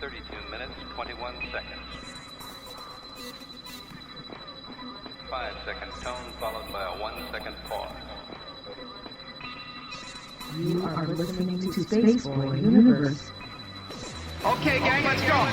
32 minutes, 21 seconds. 5-second tone followed by a 1-second pause. You are listening to Spaceboy Universe. Okay, gang, let's go.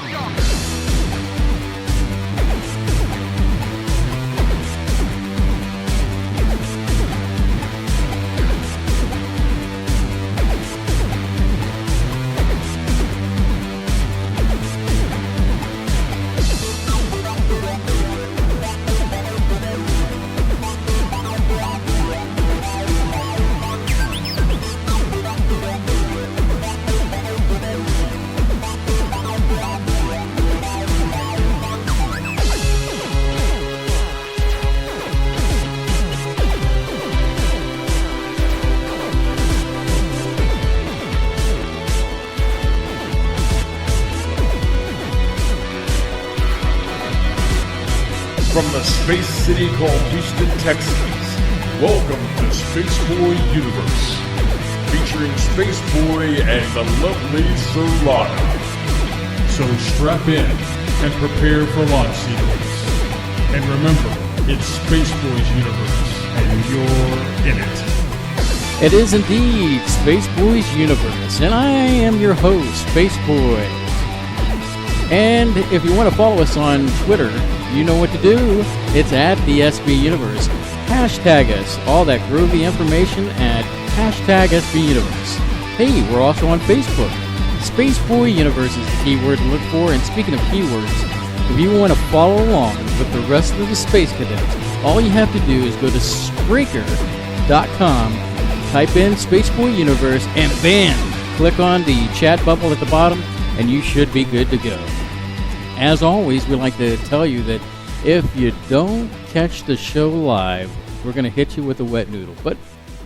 From the space city called Houston, Texas, welcome to Spaceboy Universe, featuring Spaceboy and the lovely Surlana. So strap in and prepare for launch sequence. And remember, it's Spaceboy's Universe, and you're in it. It is indeed Spaceboy's Universe, and I am your host, Spaceboy. And if you want to follow us on Twitter, you know what to do. It's at the SB Universe. Hashtag us. All that groovy information at hashtag SB Universe. Hey, we're also on Facebook. Spaceboy Universe is the keyword to look for. And speaking of keywords, if you want to follow along with the rest of the Space Cadets, all you have to do is go to Spreaker.com, type in Spaceboy Universe, and bam! Click on the chat bubble at the bottom, and you should be good to go. As always, we like to tell you that if you don't catch the show live, we're going to hit you with a wet noodle. But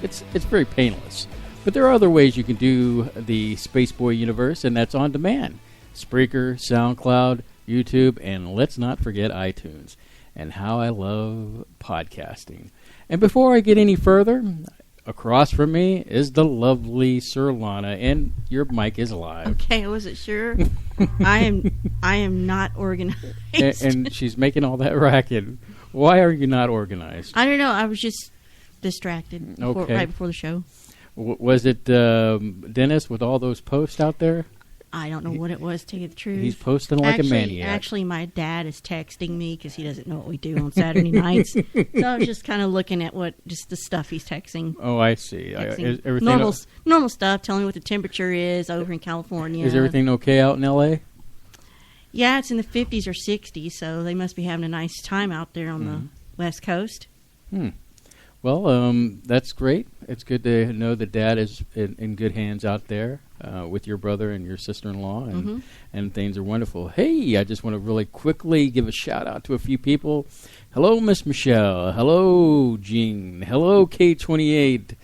it's very painless. But there are other ways you can do the Spaceboy Universe, and that's on demand. Spreaker, SoundCloud, YouTube, and let's not forget iTunes. And how I love podcasting. And before I get any further, across from me is the lovely Surlana, and your mic is live. Okay, I wasn't sure. I am not organized. And she's making all that racket. Why are you not organized? I don't know. I was just distracted right before the show. Was it Dennis with all those posts out there? I don't know what it was, to tell you the truth. He's posting like a maniac. Actually, my dad is texting me because he doesn't know what we do on Saturday nights. So I was just kind of looking at just the stuff he's texting. Oh, I see. Normal stuff, telling me what the temperature is over in California. Is everything okay out in L.A.? Yeah, it's in the 50s or 60s, so they must be having a nice time out there on the West Coast. Well, that's great. It's good to know that Dad is in good hands out there with your brother and your sister-in-law, and things are wonderful. Hey, I just want to really quickly give a shout-out to a few people. Hello, Miss Michelle. Hello, Jean. Hello, K28.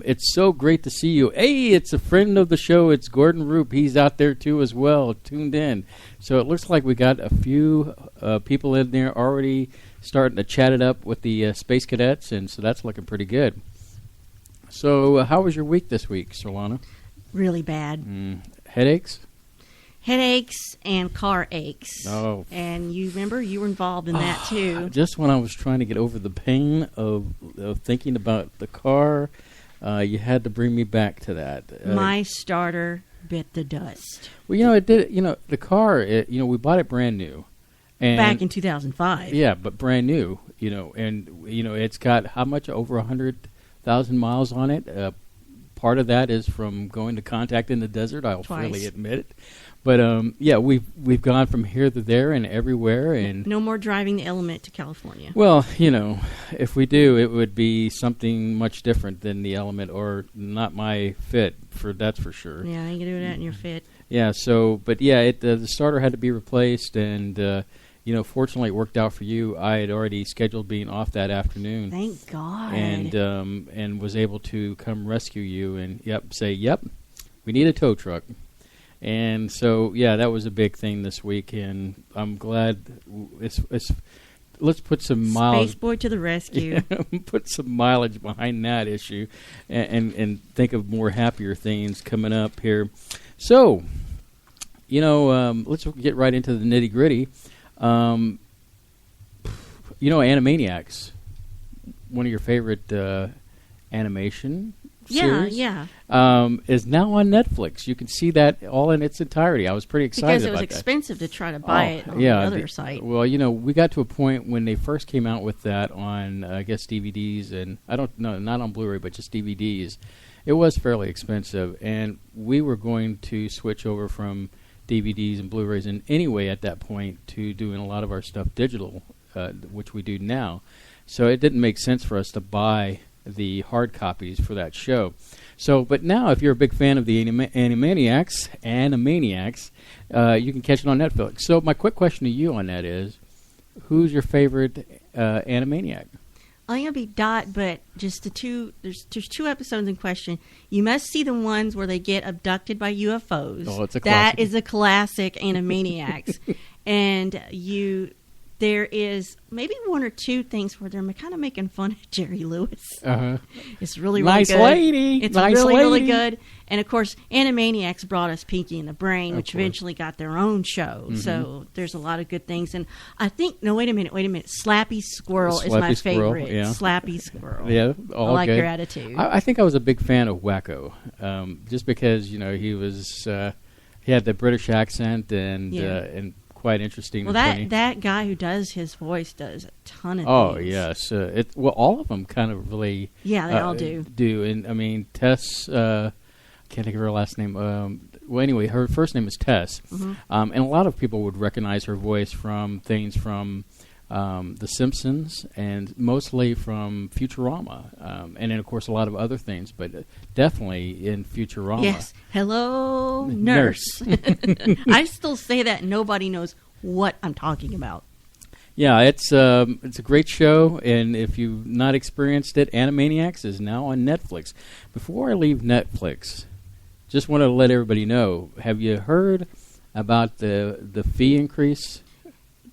It's so great to see you. Hey, it's a friend of the show. It's Gordon Roop. He's out there, too, as well, tuned in. So it looks like we got a few people in there already starting to chat it up with the Space Cadets, and so that's looking pretty good. So how was your week this week, Surlana? Really bad. Headaches? Headaches and car aches. Oh. And you remember, you were involved in that, too. Just when I was trying to get over the pain of thinking about the car, you had to bring me back to that. My starter bit the dust. Well, it did. The car, we bought it brand new. And back in 2005. Yeah, but brand new, and it's got how much, over 100,000 miles on it. Part of that is from going to Contact in the Desert, I'll freely admit it. But we've gone from here to there and everywhere, and no more driving the Element to California. Well, if we do, it would be something much different than the Element, or not my fit. That's for sure. Yeah, you can do that in your fit. Yeah. So, but yeah, the starter had to be replaced, and fortunately it worked out for you. I had already scheduled being off that afternoon. Thank God. And was able to come rescue you and say, we need a tow truck. And so, that was a big thing this week, and I'm glad let's put some mileage. Spaceboy to the rescue. Put some mileage behind that issue and think of more happier things coming up here. So, Let's get right into the nitty gritty. Animaniacs, one of your favorite animation series, is now on Netflix. You can see that all in its entirety. I was pretty excited because it was about that. expensive to try to buy it on the other site. Well, we got to a point when they first came out with that on, I guess, DVDs, and I don't know, not on Blu-ray, but just DVDs. It was fairly expensive, and we were going to switch over from DVDs and Blu-rays and anyway at that point to doing a lot of our stuff digital, which we do now. So it didn't make sense for us to buy the hard copies for that show. So, but now if you're a big fan of the Animaniacs, you can catch it on Netflix. So my quick question to you on that is, who's your favorite Animaniac? I'm going to be Dot, but just there's 2 episodes in question. You must see the ones where they get abducted by UFOs. Oh, it's a classic. That is a classic Animaniacs. And there is maybe 1 or 2 things where they're kind of making fun of Jerry Lewis. Uh-huh. It's really, nice really good. Lady. It's nice really, lady. really good. And, of course, Animaniacs brought us Pinky and the Brain, which course. eventually got their own show. Mm-hmm. So there's a lot of good things. And I think, no, wait a minute. Slappy Squirrel is my Slappy Squirrel, favorite. yeah. Slappy Squirrel. Yeah, all I like good. your attitude. I think I was a big fan of Wacko, just because he was he had the British accent and quite interesting. Well, and funny. that guy who does his voice does a ton of Oh things. yes, all of them kind of really. Yeah, they all do. And I mean Tess, I can't think of her last name. Well, anyway, her first name is Tess, and a lot of people would recognize her voice from things from The Simpsons and mostly from Futurama, and then of course a lot of other things, but definitely in Futurama. Yes. Hello, nurse. I still say that and nobody knows what I'm talking about. Yeah, it's a great show, and if you've not experienced it, Animaniacs is now on Netflix. Before I leave Netflix, just want to let everybody know, have you heard about the fee increase?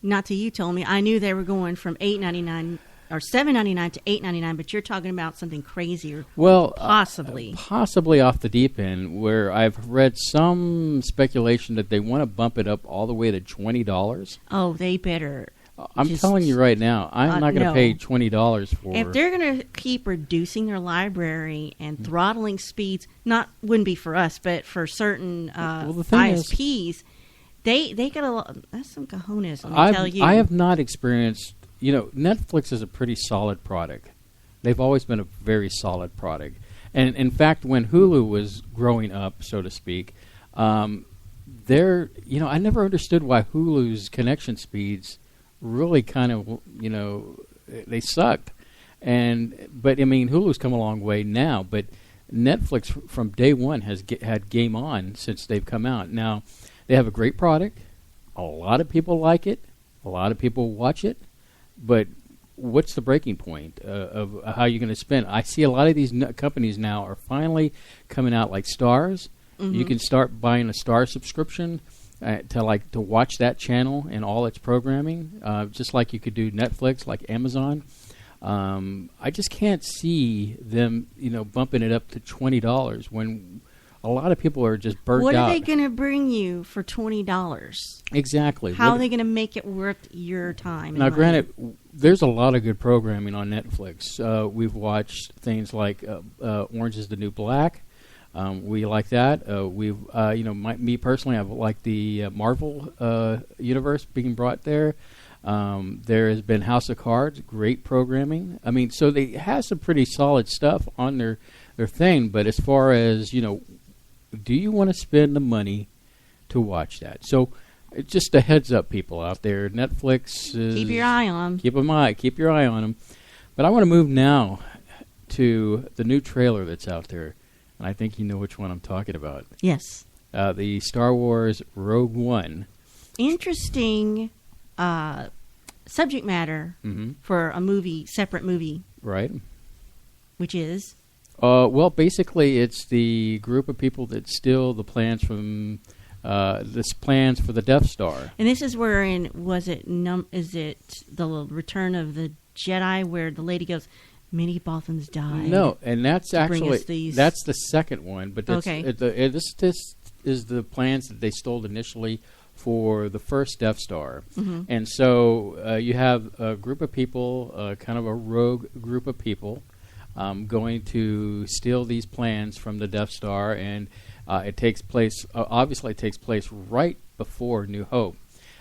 Not till you told me. I knew they were going from $8.99 or $7.99 to $8.99, but you're talking about something crazier. Well, possibly off the deep end, where I've read some speculation that they want to bump it up all the way to $20. Oh, they better. I'm telling you right now, I'm not going to no. pay $20 for. If they're going to keep reducing their library and throttling speeds, wouldn't be for us, but for certain the thing ISPs, they got a lot. That's some cojones. Let me tell you. I have not experienced. Netflix is a pretty solid product. They've always been a very solid product, and in fact, when Hulu was growing up, so to speak, I never understood why Hulu's connection speeds really kind of, they sucked. But I mean, Hulu's come a long way now, but Netflix from day one has had Game On since they've come out. Now, they have a great product. A lot of people like it. A lot of people watch it. But what's the breaking point of how you're going to spend? I see a lot of these companies now are finally coming out like Stars. Mm-hmm. You can start buying a Star subscription to watch that channel and all its programming, just like you could do Netflix, like Amazon. I just can't see them, bumping it up to $20 when a lot of people are just burnt out. What are they going to bring you for $20? Exactly. How are they going to make it worth your time? Now, granted, there's a lot of good programming on Netflix. We've watched things like Orange is the New Black. We like that. Me personally, I like the Marvel universe being brought there. There has been House of Cards, great programming. I mean, so they have some pretty solid stuff on their thing. But as far as, do you want to spend the money to watch that? So just a heads up, people out there. Netflix is... Keep your eye on them. Keep your eye on them. But I want to move now to the new trailer that's out there. And I think you know which one I'm talking about. Yes. The Star Wars Rogue One. Interesting subject matter for a separate movie. Right. Which is? Well, basically, it's the group of people that steal the plans from plans for the Death Star. And this is where is it the Return of the Jedi where the lady goes, many Bothans died? No, and that's actually these... that's the second one. But that's, okay. This is the plans that they stole initially for the first Death Star. Mm-hmm. And so you have a group of people, kind of a rogue group of people, going to steal these plans from the Death Star, and it takes place, obviously it takes place right before New Hope.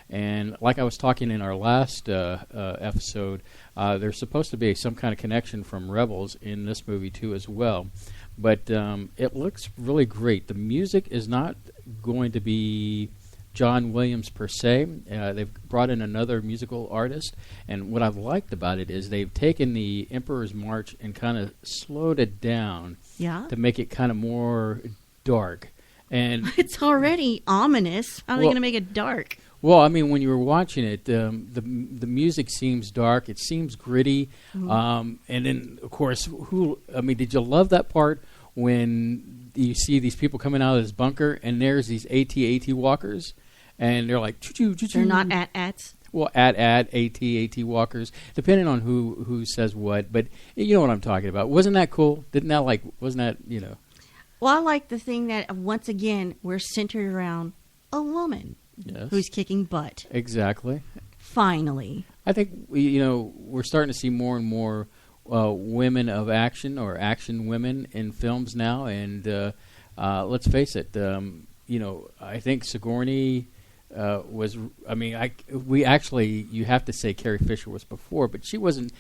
And like I was talking in our last episode, there's supposed to be some kind of connection from Rebels in this movie too as well. But it looks really great. The music is not going to be John Williams per se. They've brought in another musical artist, and what I've liked about it is they've taken the Emperor's March and kind of slowed it down to make it kind of more dark. And it's already ominous. How are they going to make it dark? Well, I mean, when you were watching it, the music seems dark. It seems gritty. Mm-hmm. And then, of course, did you love that part when you see these people coming out of this bunker and there's these AT-AT walkers, and they're like, choo-choo, choo-choo. They're not AT-ATs? Well, AT-AT walkers, depending on who says what. But you know what I'm talking about. Wasn't that cool? Wasn't that, you know? Well, I like the thing that, once again, we're centered around a woman. Yes. Who's kicking butt. Exactly. Finally. I think, we're starting to see more and more women of action or action women in films now. And let's face it, I think Sigourney was, you have to say Carrie Fisher was before, but she wasn't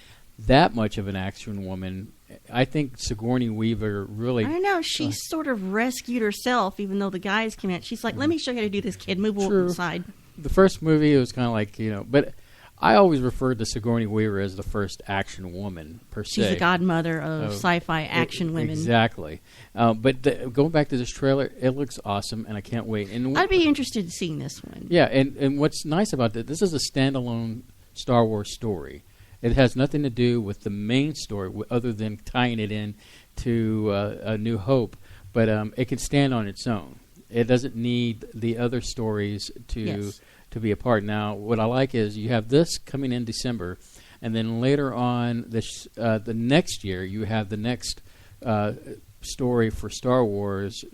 that much of an action woman. I think Sigourney Weaver really... I know. She sort of rescued herself, even though the guys came out. She's like, let me show you how to do this, kid. Move over to the side. The first movie, it was kind of like, but I always referred to Sigourney Weaver as the first action woman, per se. She's the godmother of sci-fi action women. Exactly. But going back to this trailer, it looks awesome, and I can't wait. And I'd be interested in seeing this one. Yeah, and what's nice about this is a standalone Star Wars story. It has nothing to do with the main story, other than tying it in to A New Hope. But it can stand on its own. It doesn't need the other stories to be a part. Now, what I like is you have this coming in December, and then later on the next year you have the next story for Star Wars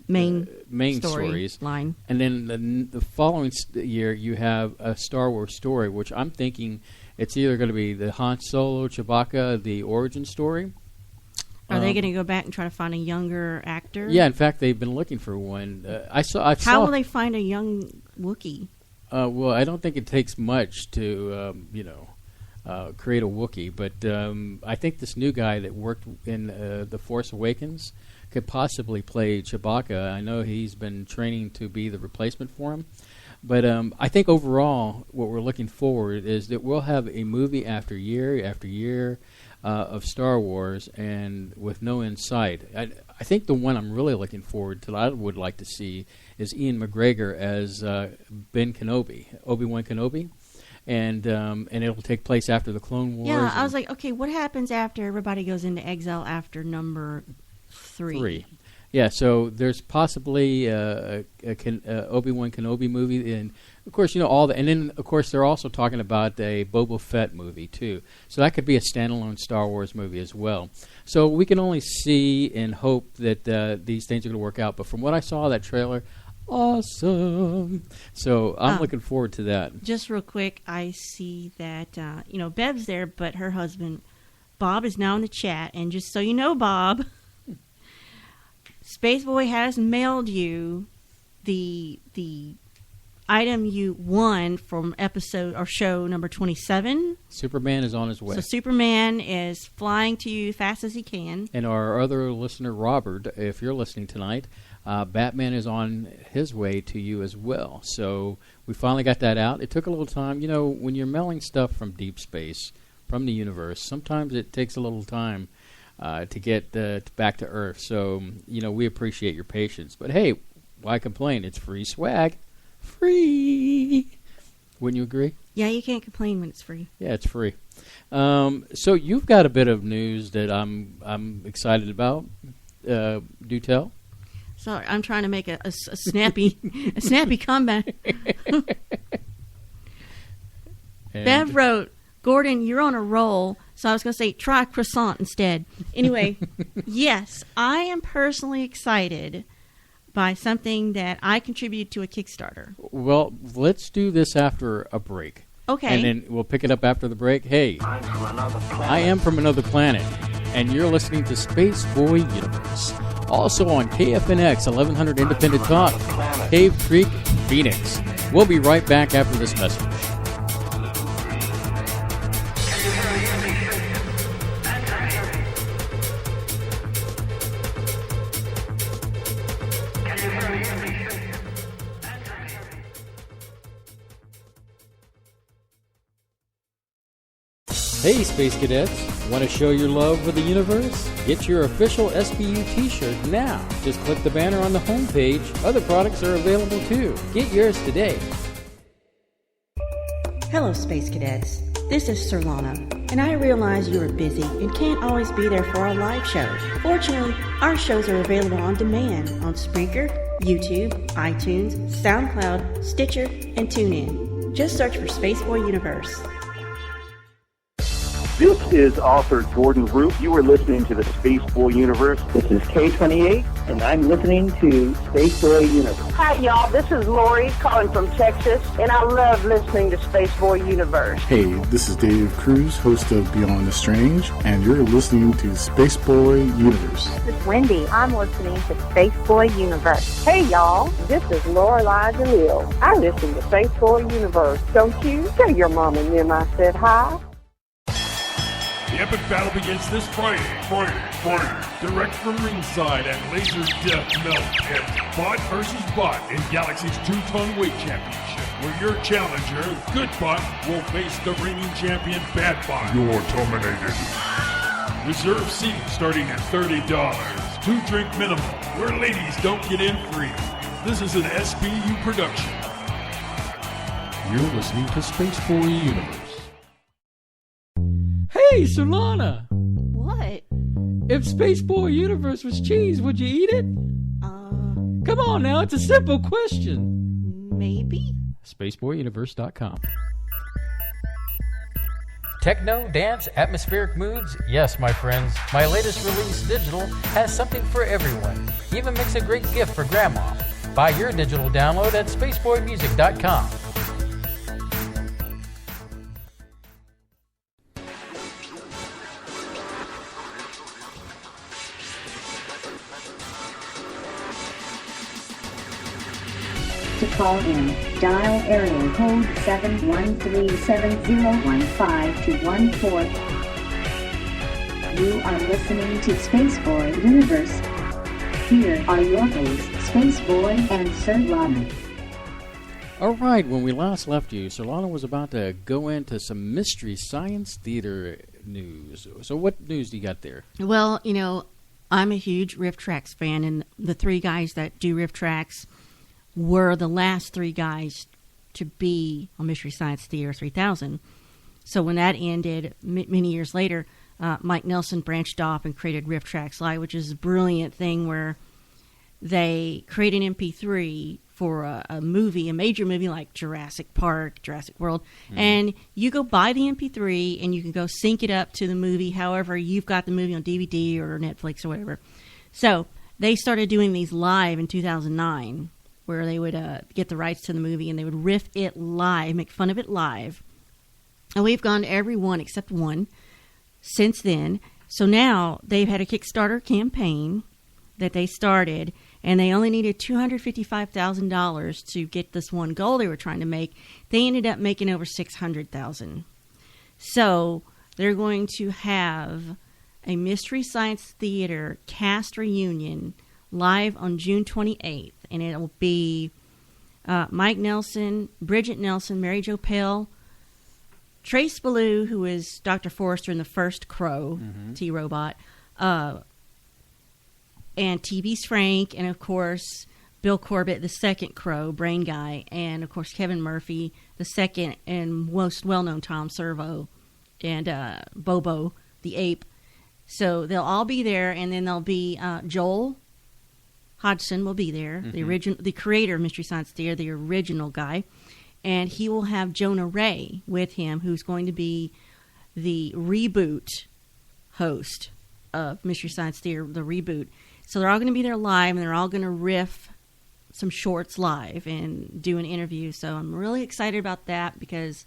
main stories line, and then the following year you have a Star Wars story, which I'm thinking. It's either going to be the Han Solo, Chewbacca, the origin story. Are they going to go back and try to find a younger actor? Yeah, in fact, they've been looking for one. How will they find a young Wookiee? Well, I don't think it takes much to, create a Wookiee. But I think this new guy that worked in The Force Awakens could possibly play Chewbacca. I know he's been training to be the replacement for him. But I think overall, what we're looking forward is that we'll have a movie after year of Star Wars, and with no end sight. I think the one I'm really looking forward to, that I would like to see, is Ian McGregor as Ben Kenobi, Obi-Wan Kenobi, and it'll take place after the Clone Wars. Yeah, I was like, okay, what happens after everybody goes into exile after number 3? Yeah, so there's possibly a Obi-Wan Kenobi movie, and of course, and then of course they're also talking about a Boba Fett movie too. So that could be a standalone Star Wars movie as well. So we can only see and hope that these things are going to work out. But from what I saw of that trailer, awesome. So I'm looking forward to that. Just real quick, I see that Bev's there, but her husband Bob is now in the chat, and just so you know, Bob. Spaceboy has mailed you the item you won from episode or show number 27. Superman is on his way. So Superman is flying to you fast as he can. And our other listener, Robert, if you're listening tonight, Batman is on his way to you as well. So we finally got that out. It took a little time. When you're mailing stuff from deep space, from the universe, sometimes it takes a little time to get back to Earth. So, we appreciate your patience. But, hey, why complain? It's free swag. Free. Wouldn't you agree? Yeah, you can't complain when it's free. Yeah, it's free. So you've got a bit of news that I'm excited about. Do tell. Sorry, I'm trying to make a snappy a snappy comeback. Bev wrote, Gordon, you're on a roll. So I was going to say, try croissant instead. Anyway, yes, I am personally excited by something that I contributed to a Kickstarter. Well, let's do this after a break. Okay. And then we'll pick it up after the break. Hey, I am from another planet, and you're listening to Space Boy Universe. Also on KFNX 1100 Independent Talk, Cave Creek, Phoenix. We'll be right back after this message. Hey, Space Cadets! Want to show your love for the universe? Get your official SBU t-shirt now. Just click the banner on the homepage. Other products are available too. Get yours today. Hello, Space Cadets. This is Surlana, and I realize you are busy and can't always be there for our live show. Fortunately, our shows are available on demand on Spreaker, YouTube, iTunes, SoundCloud, Stitcher, and TuneIn. Just search for Spaceboy Universe. This is author Jordan Root. You are listening to the Spaceboy Universe. This is K28, and I'm listening to Spaceboy Universe. Hi, y'all. This is Lori calling from Texas, and I love listening to Spaceboy Universe. Hey, this is Dave Cruz, host of Beyond the Strange, and you're listening to Spaceboy Universe. This is Wendy. I'm listening to Spaceboy Universe. Hey, y'all. This is Lorelai DeLille. I listen to Spaceboy Universe. Don't you? Tell your mom and them I said hi. The epic battle begins this Friday. Direct from ringside at Laser Death Melt. It's Bot versus Bot in Galaxy's 2-ton weight championship, where your challenger, Good Bot, will face the reigning champion, Bad Bot. You're terminated. Reserve seating starting at $30. 2-drink minimum, where ladies don't get in free. This is an SBU production. You're listening to Spaceboy Universe. Hey, Surlana! What? If Spaceboy Universe was cheese, would you eat it? Come on now, it's a simple question. Maybe. SpaceboyUniverse.com. Techno, dance, atmospheric moods? Yes, my friends. My latest release, Digital, has something for everyone. Even makes a great gift for Grandma. Buy your digital download at SpaceboyMusic.com. To call in, dial area code 713-7015-214. You are listening to Spaceboy Universe. Here are your hosts, Spaceboy and Surlana. All right, when we last left you, Surlana was about to go into some Mystery Science Theater news. So what news do you got there? Well, you know, I'm a huge Riff Tracks fan, and the three guys that do Riff Tracks were the last three guys to be on Mystery Science Theater 3000. So when that ended, many years later, Mike Nelson branched off and created Riff Tracks Live, which is a brilliant thing where they create an MP3 for a movie, a major movie like Jurassic Park, Jurassic World, and you go buy the MP3 and you can go sync it up to the movie however you've got the movie on DVD or Netflix or whatever. So they started doing these live in 2009, where they would get the rights to the movie and they would riff it live, make fun of it live. And we've gone to every one except one since then. So now they've had a Kickstarter campaign that they started, and they only needed $255,000 to get this one goal they were trying to make. They ended up making over $600,000. So they're going to have a Mystery Science Theater cast reunion live on June 28th. And it will be Mike Nelson, Bridget Nelson, Mary Jo Pell, Trace Ballou, who is Dr. Forrester in the first Crow, T-Robot, and T.B. Frank, and of course Bill Corbett, the second Crow, Brain Guy, and of course Kevin Murphy, the second and most well-known Tom Servo, and Bobo, the ape. So they'll all be there, and then there'll be Joel Hodgson will be there, the creator of Mystery Science Theater, the original guy, and he will have Jonah Ray with him, who's going to be the reboot host of Mystery Science Theater, the reboot. So they're all going to be there live, and they're all going to riff some shorts live and do an interview. So I'm really excited about that because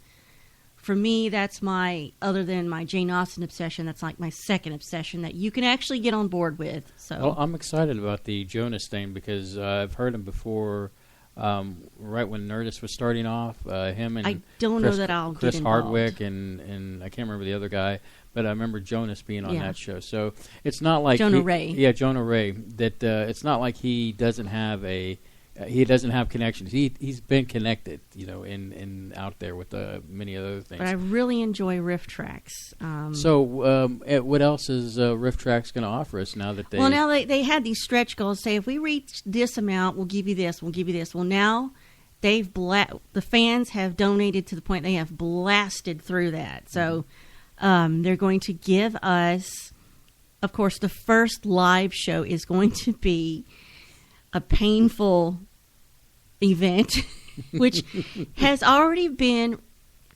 for me, that's other than my Jane Austen obsession, that's like my second obsession that you can actually get on board with. So well, I'm excited about the Jonas thing because I've heard him before. Right when Nerdist was starting off, him and I don't know that I'll Chris get involved. Hardwick and I can't remember the other guy, but I remember Jonas being on that show. So it's not like Jonah Ray. Yeah, Jonah Ray. That it's not like he doesn't have connections. He's been connected, in out there with many other things. But I really enjoy Riff Tracks. What else is Riff Tracks going to offer us now that they? Well, now they had these stretch goals. Say if we reach this amount, we'll give you this. We'll give you this. Well, now the fans have donated to the point they have blasted through that. So they're going to give us, of course, the first live show is going to be a painful event, which has already been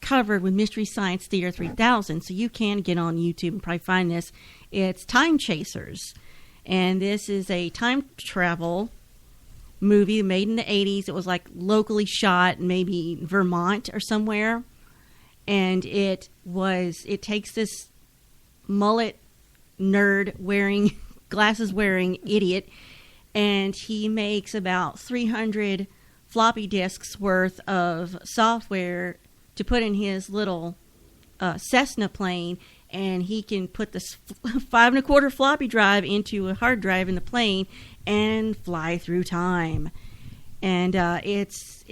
covered with Mystery Science Theater 3000, so you can get on YouTube and probably find this. It's Time Chasers, and this is a time travel movie made in the 80s. It was like locally shot, maybe Vermont or somewhere, and it takes this mullet nerd wearing glasses wearing idiot, and he makes about 300 floppy disks worth of software to put in his little Cessna plane, and he can put this 5 1/4 floppy drive into a hard drive in the plane and fly through time. And it's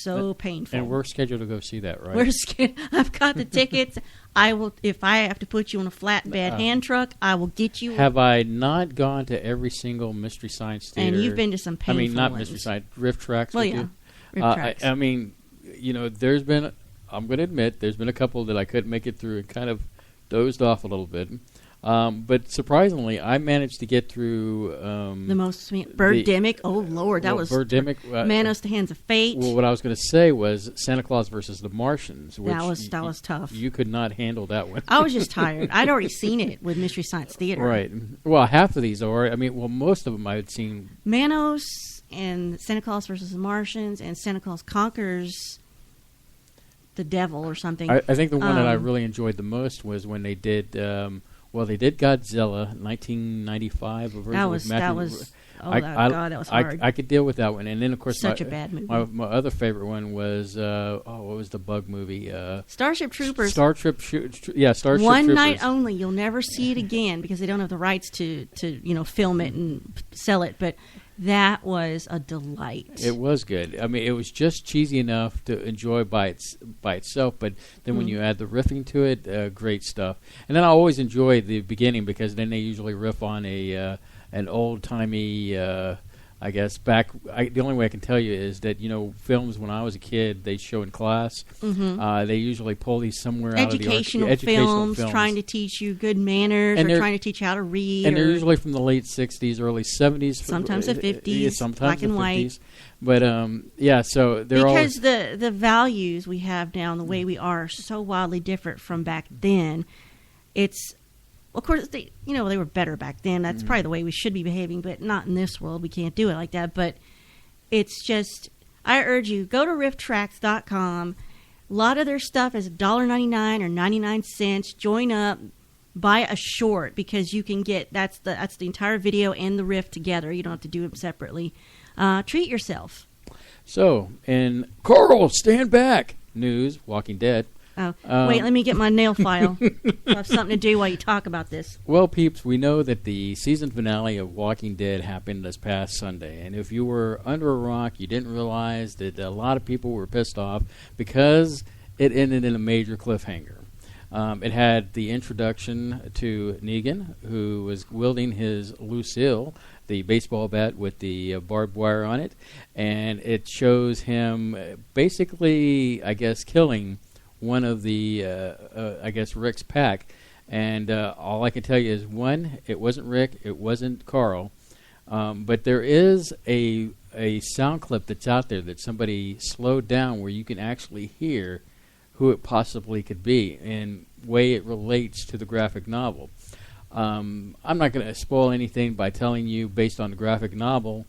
so painful. And we're scheduled to go see that, right? I've got the tickets. I will. If I have to put you on a flatbed hand truck, I will get you. Have I not gone to every single Mystery Science Theater? And you've been to some painful not ones. Mystery Science, Riff Tracks. Well, with yeah, you? Riff Tracks. I mean, there's been. I'm going to admit, there's been a couple that I couldn't make it through and kind of dozed off a little bit. But surprisingly, I managed to get through the most Birdemic. Oh Lord, that was Birdemic. Manos: The Hands of Fate. Well, what I was going to say was Santa Claus versus the Martians. Which that was tough. You could not handle that one. I was just tired. I'd already seen it with Mystery Science Theater. Right. Well, half of these are. I mean, most of them I had seen. Manos and Santa Claus versus the Martians and Santa Claus Conquers the Devil or something. I think the one that I really enjoyed the most was when they did. They did Godzilla, 1995. That was that was hard. I could deal with that one, and then of course such a bad movie. My other favorite one was what was the bug movie? Starship Troopers. Starship Troopers. One night only. You'll never see it again because they don't have the rights to film it and sell it. But that was a delight. It was good. I mean, it was just cheesy enough to enjoy by itself, but then when you add the riffing to it, great stuff. And then I always enjoy the beginning because then they usually riff on an old-timey, I guess, the only way I can tell you is that, films when I was a kid, they show in class. Mm-hmm. They usually pull these somewhere out of the educational films, trying to teach you good manners or trying to teach you how to read. And they're usually from the late 60s, early 70s. Sometimes the 50s, sometimes black and 50s. White. But, so they're because the values we have now and the way we are so wildly different from back then, it's... Of course, they were better back then. That's probably the way we should be behaving, but not in this world. We can't do it like that. But it's just, I urge you, go to rifftracks.com. A lot of their stuff is $1.99 or 99 cents. Join up, buy a short because you can get that's the entire video and the riff together. You don't have to do them separately. Treat yourself. So, in Carl, stand back news, Walking Dead. Oh, wait, let me get my nail file. I have something to do while you talk about this. Well, peeps, we know that the season finale of Walking Dead happened this past Sunday. And if you were under a rock, you didn't realize that a lot of people were pissed off because it ended in a major cliffhanger. It had the introduction to Negan, who was wielding his Lucille, the baseball bat with the barbed wire on it. And it shows him basically, I guess, killing one of the, Rick's pack. And all I can tell you is, one, it wasn't Rick, it wasn't Carl. But there is a sound clip that's out there that somebody slowed down where you can actually hear who it possibly could be and way it relates to the graphic novel. I'm not going to spoil anything by telling you, based on the graphic novel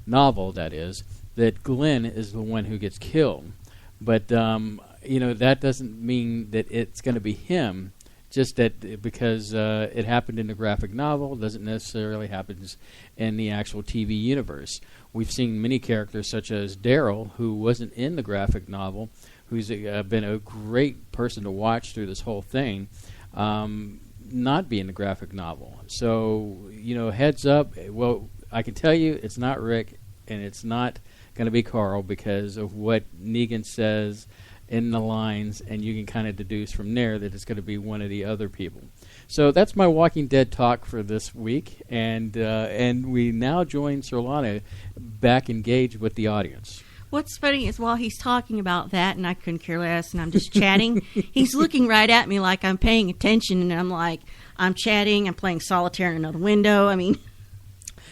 that is, that Glenn is the one who gets killed. But, that doesn't mean that it's going to be him, just that because it happened in the graphic novel doesn't necessarily happen in the actual TV universe. We've seen many characters such as Daryl, who wasn't in the graphic novel, who's been a great person to watch through this whole thing, not be in the graphic novel. So, heads up. Well, I can tell you it's not Rick, and it's not going to be Carl because of what Negan says in the lines, and you can kind of deduce from there that it's going to be one of the other people. So that's my Walking Dead talk for this week, and we now join Surlana back engaged with the audience. What's funny is while he's talking about that, and I couldn't care less, and I'm just chatting, he's looking right at me like I'm paying attention, and I'm like, I'm chatting, I'm playing solitaire in another window. I mean,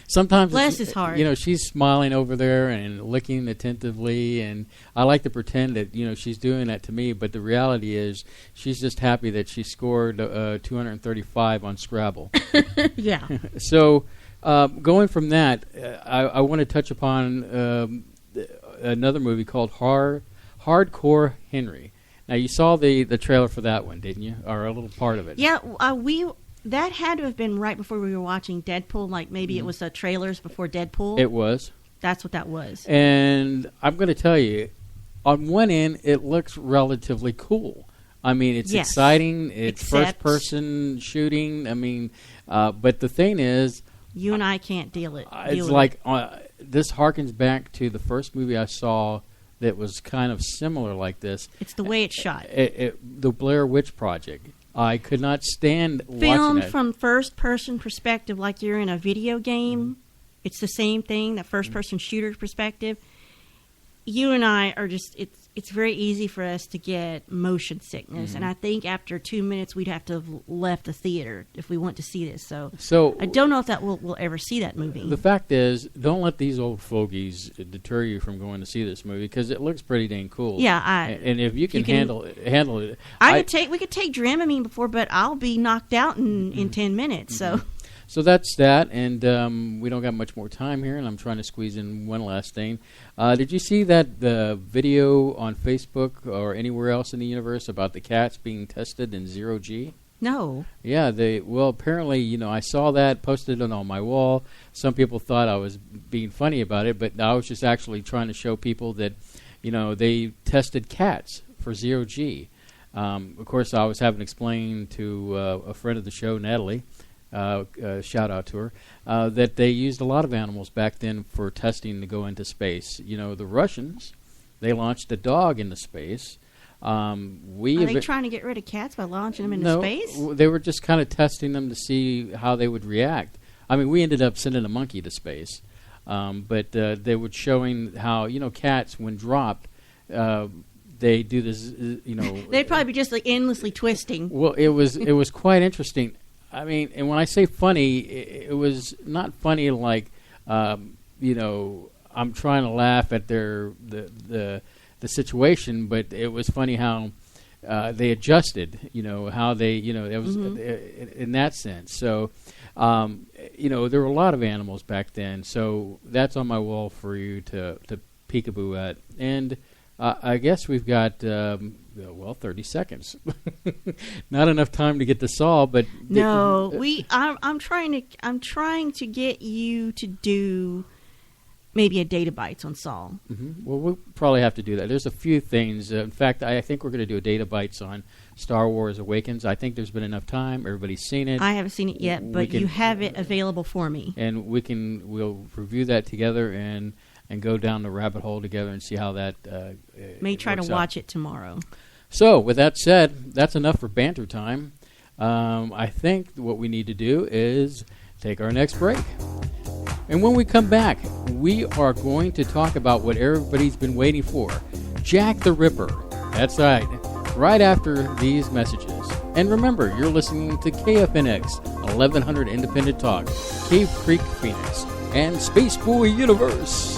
sometimes bless his heart. She's smiling over there and looking attentively, and I like to pretend that she's doing that to me, but the reality is she's just happy that she scored 235 on Scrabble. Yeah. So going from that, I want to touch upon another movie called Hardcore Henry. Now, you saw the trailer for that one, didn't you? Or a little part of it. Yeah, that had to have been right before we were watching Deadpool. Like maybe it was the trailers before Deadpool. It was. That's what that was. And I'm going to tell you, on one end, it looks relatively cool. I mean, it's exciting. It's first-person shooting. I mean, but the thing is, you and I can't deal it. It's like this harkens back to the first movie I saw that was kind of similar like this. It's the way it's shot. The Blair Witch Project. I could not stand watching Filmed it. from first-person perspective, like you're in a video game. It's the same thing, that first-person shooter perspective. You and I are just, it's very easy for us to get motion sickness. And I think after 2 minutes, we'd have to have left the theater if we want to see this. So I don't know if that we'll ever see that movie. The fact is, don't let these old fogies deter you from going to see this movie because it looks pretty dang cool. Yeah, and if you can handle it, we could take Dramamine before, but I'll be knocked out in 10 minutes. So. So that's that, and we don't got much more time here, and I'm trying to squeeze in one last thing. Did you see that video on Facebook or anywhere else in the universe about the cats being tested in 0G? No. Yeah, apparently, I saw that, posted it on my wall. Some people thought I was being funny about it, but I was just actually trying to show people that, they tested cats for 0G. Of course, I was having to explain to a friend of the show, Natalie, shout out to her, that they used a lot of animals back then for testing to go into space. The Russians, they launched a dog into space. Are they trying to get rid of cats by launching them into space? They were just kind of testing them to see how they would react. I mean, we ended up sending a monkey to space, but they were showing how cats, when dropped, they do this. They'd probably be just like endlessly twisting. Well, it was quite interesting. I mean, and when I say funny, it was not funny like, I'm trying to laugh at the situation, but it was funny how they adjusted. How they, it was in that sense. So, there were a lot of animals back then. So that's on my wall for you to peekaboo at. And I guess we've got 30 seconds. Not enough time to get this all, but no, I'm trying to get you to do maybe a Data Bites on Saul. Mm-hmm. Well, we'll probably have to do that. There's a few things. In fact, I think we're going to do a Data Bites on Star Wars Awakens. I think there's been enough time. Everybody's seen it. I haven't seen it yet, but you have it available for me, and we'll review that together and go down the rabbit hole together and see how that may try to watch out. It tomorrow. So, with that said, that's enough for banter time. I think what we need to do is take our next break. And when we come back, we are going to talk about what everybody's been waiting for, Jack the Ripper. That's right after these messages. And remember, you're listening to KFNX, 1100 Independent Talk, Cave Creek, Phoenix, and Spaceboy Universe.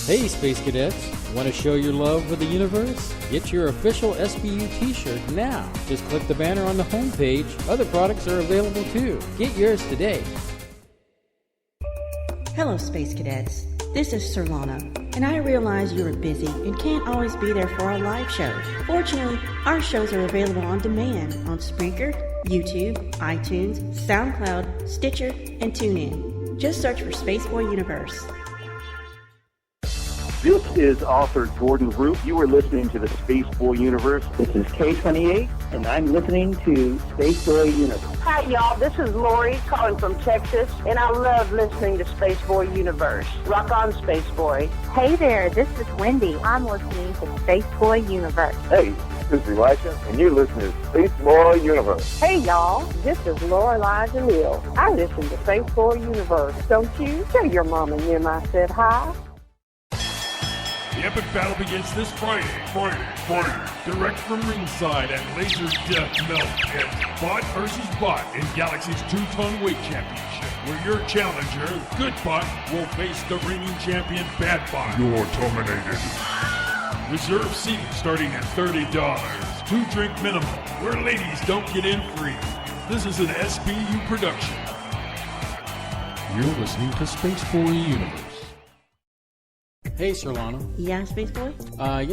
Hey, Space Cadets. Want to show your love for the universe? Get your official SBU t-shirt now. Just click the banner on the homepage. Other products are available too. Get yours today. Hello, Space Cadets. This is Surlana, and I realize you are busy and can't always be there for our live show. Fortunately, our shows are available on demand on Spreaker, YouTube, iTunes, SoundCloud, Stitcher, and TuneIn. Just search for Spaceboy Universe. This is author Jordan Root. You are listening to the Spaceboy Universe. This is K28, and I'm listening to Spaceboy Universe. Hi, y'all. This is Lori calling from Texas, and I love listening to Spaceboy Universe. Rock on, Spaceboy. Hey there, this is Wendy. I'm listening to Spaceboy Universe. Hey, this is Elisha, and you're listening to Spaceboy Universe. Hey, y'all. This is Lorelai Jamil. I listen to Spaceboy Universe. Don't you? Tell your mom and them I said hi. The epic battle begins this Friday. Direct from ringside at Laser Death Melt. It's Bot versus Bot in Galaxy's two-ton weight championship, where your challenger, Good Bot, will face the reigning champion, Bad Bot. You're terminated. Reserve seating starting at $30. 2-drink minimum, where ladies don't get in free. This is an SBU production. You're listening to Spaceboy Universe. Hey, Surlana. Yeah, Spaceboy? A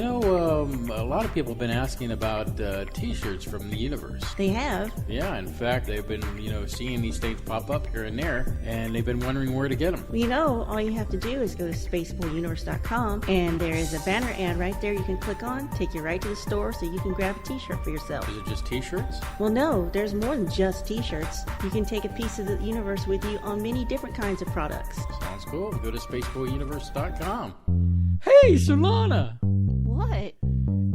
lot of people have been asking about T-shirts from the universe. They have? Yeah, in fact, they've been, seeing these things pop up here and there, and they've been wondering where to get them. Well, all you have to do is go to spaceboyuniverse.com, and there is a banner ad right there you can click on, take you right to the store so you can grab a T-shirt for yourself. Is it just T-shirts? Well, no, there's more than just T-shirts. You can take a piece of the universe with you on many different kinds of products. Sounds cool. Go to spaceboyuniverse.com. Hey, Surlana! What?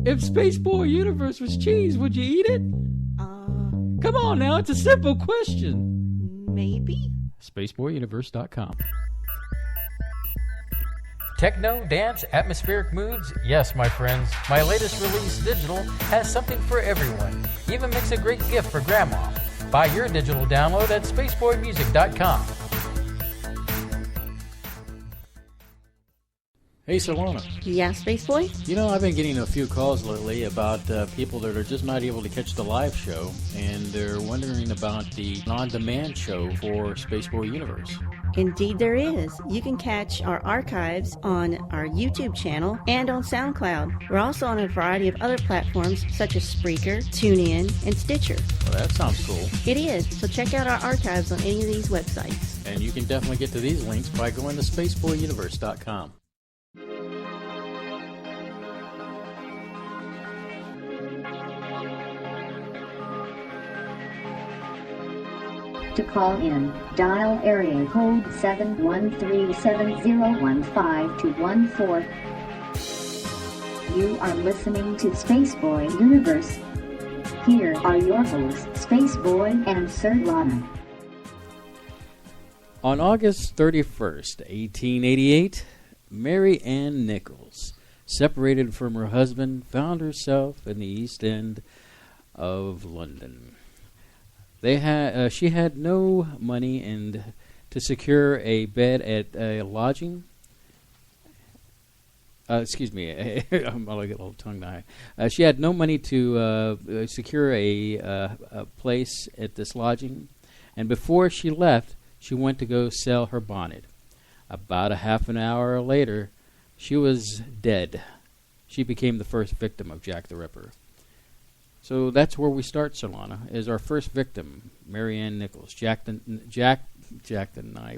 If Spaceboy Universe was cheese, would you eat it? Come on now, it's a simple question. Maybe. Spaceboyuniverse.com. Techno, dance, atmospheric moods? Yes, my friends. My latest release, Digital, has something for everyone. Even makes a great gift for Grandma. Buy your digital download at spaceboymusic.com. Hey, Surlana. Yeah, Spaceboy? I've been getting a few calls lately about people that are just not able to catch the live show, and they're wondering about the on-demand show for Spaceboy Universe. Indeed there is. You can catch our archives on our YouTube channel and on SoundCloud. We're also on a variety of other platforms such as Spreaker, TuneIn, and Stitcher. Well, that sounds cool. It is. So check out our archives on any of these websites. And you can definitely get to these links by going to spaceboyuniverse.com. To call in, dial area code 713-701-5214. You are listening to Spaceboy Universe. Here are your hosts, Spaceboy and Surlana. On August 31st, 1888, Mary Ann Nichols, separated from her husband, found herself in the East End of London. She had no money and to secure a bed at a lodging. I'm gonna get a little tongue-tied. She had no money to secure a place at this lodging, and before she left, she went to go sell her bonnet. About a half an hour later, she was dead. She became the first victim of Jack the Ripper. So that's where we start, Surlana, is our first victim, Mary Ann Nichols, Jack the Knife. I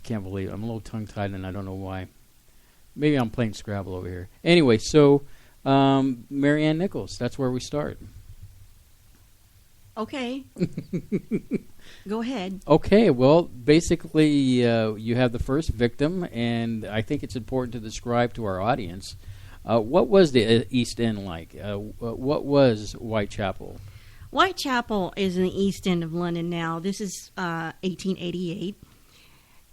can't believe it. I'm a little tongue-tied and I don't know why. Maybe I'm playing Scrabble over here. Anyway, so Mary Ann Nichols, that's where we start. Okay. Go ahead. Okay, well, basically you have the first victim, and I think it's important to describe to our audience what was the East End like? What was Whitechapel? Whitechapel is in the East End of London now. This is 1888.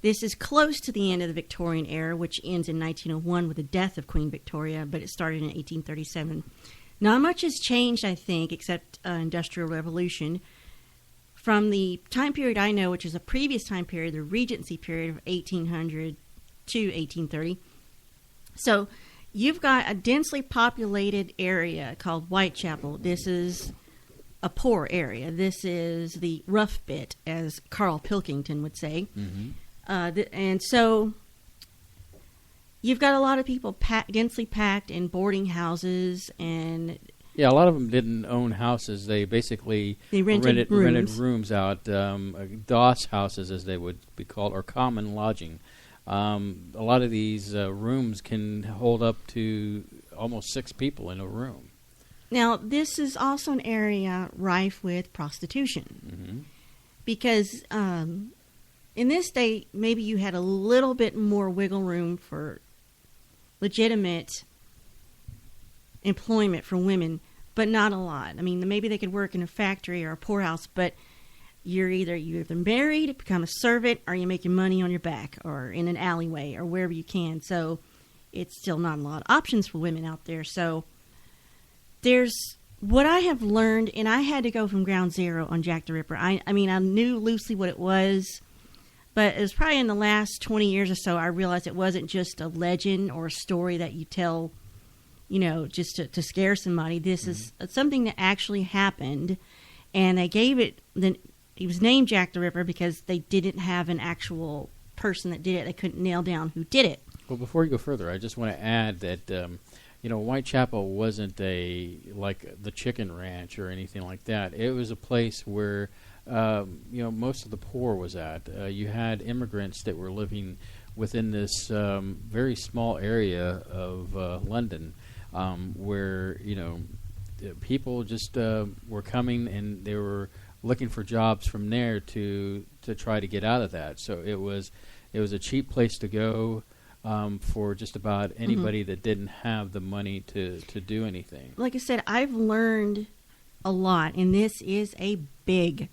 This is close to the end of the Victorian era, which ends in 1901 with the death of Queen Victoria, but it started in 1837. Not much has changed, I think, except Industrial Revolution. From the time period I know, which is a previous time period, the Regency period of 1800 to 1830. So you've got a densely populated area called Whitechapel. This is a poor area. This is the rough bit, as Carl Pilkington would say. And so you've got a lot of people densely packed in boarding houses, and yeah, a lot of them didn't own houses. They basically rented rooms out, DOS houses as they would be called, or common lodging. A lot of these rooms can hold up to almost 6 people in a room. Now, this is also an area rife with prostitution, because in this state, maybe you had a little bit more wiggle room for legitimate employment for women, but not a lot. I mean, maybe they could work in a factory or a poorhouse, but you're either married, become a servant, or you're making money on your back or in an alleyway or wherever you can. So it's still not a lot of options for women out there. So there's what I have learned, and I had to go from ground zero on Jack the Ripper. I mean, I knew loosely what it was, but it was probably in the last 20 years or so I realized it wasn't just a legend or a story that you tell, just to scare somebody. This is something that actually happened, and they gave it, he was named Jack the Ripper because they didn't have an actual person that did it. They couldn't nail down who did it. Well, before you go further, I just want to add that Whitechapel wasn't like the Chicken Ranch or anything like that. It was a place where most of the poor was at. You had immigrants that were living within this very small area of London, where people just were coming, and they were looking for jobs from there to try to get out of that. So it was a cheap place to go for just about anybody that didn't have the money to do anything. Like I said, I've learned a lot, and this is a big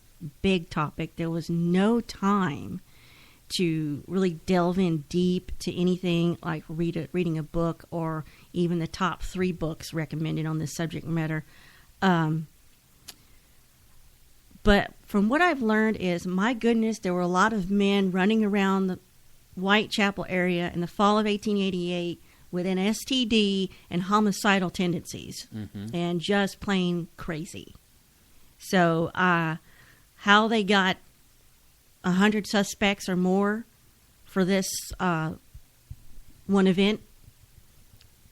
topic. There was no time to really delve in deep to anything like reading a book or even the top 3 books recommended on this subject matter. But from what I've learned is, my goodness, there were a lot of men running around the Whitechapel area in the fall of 1888 with an STD and homicidal tendencies, and just plain crazy. So how they got 100 suspects or more for this one event,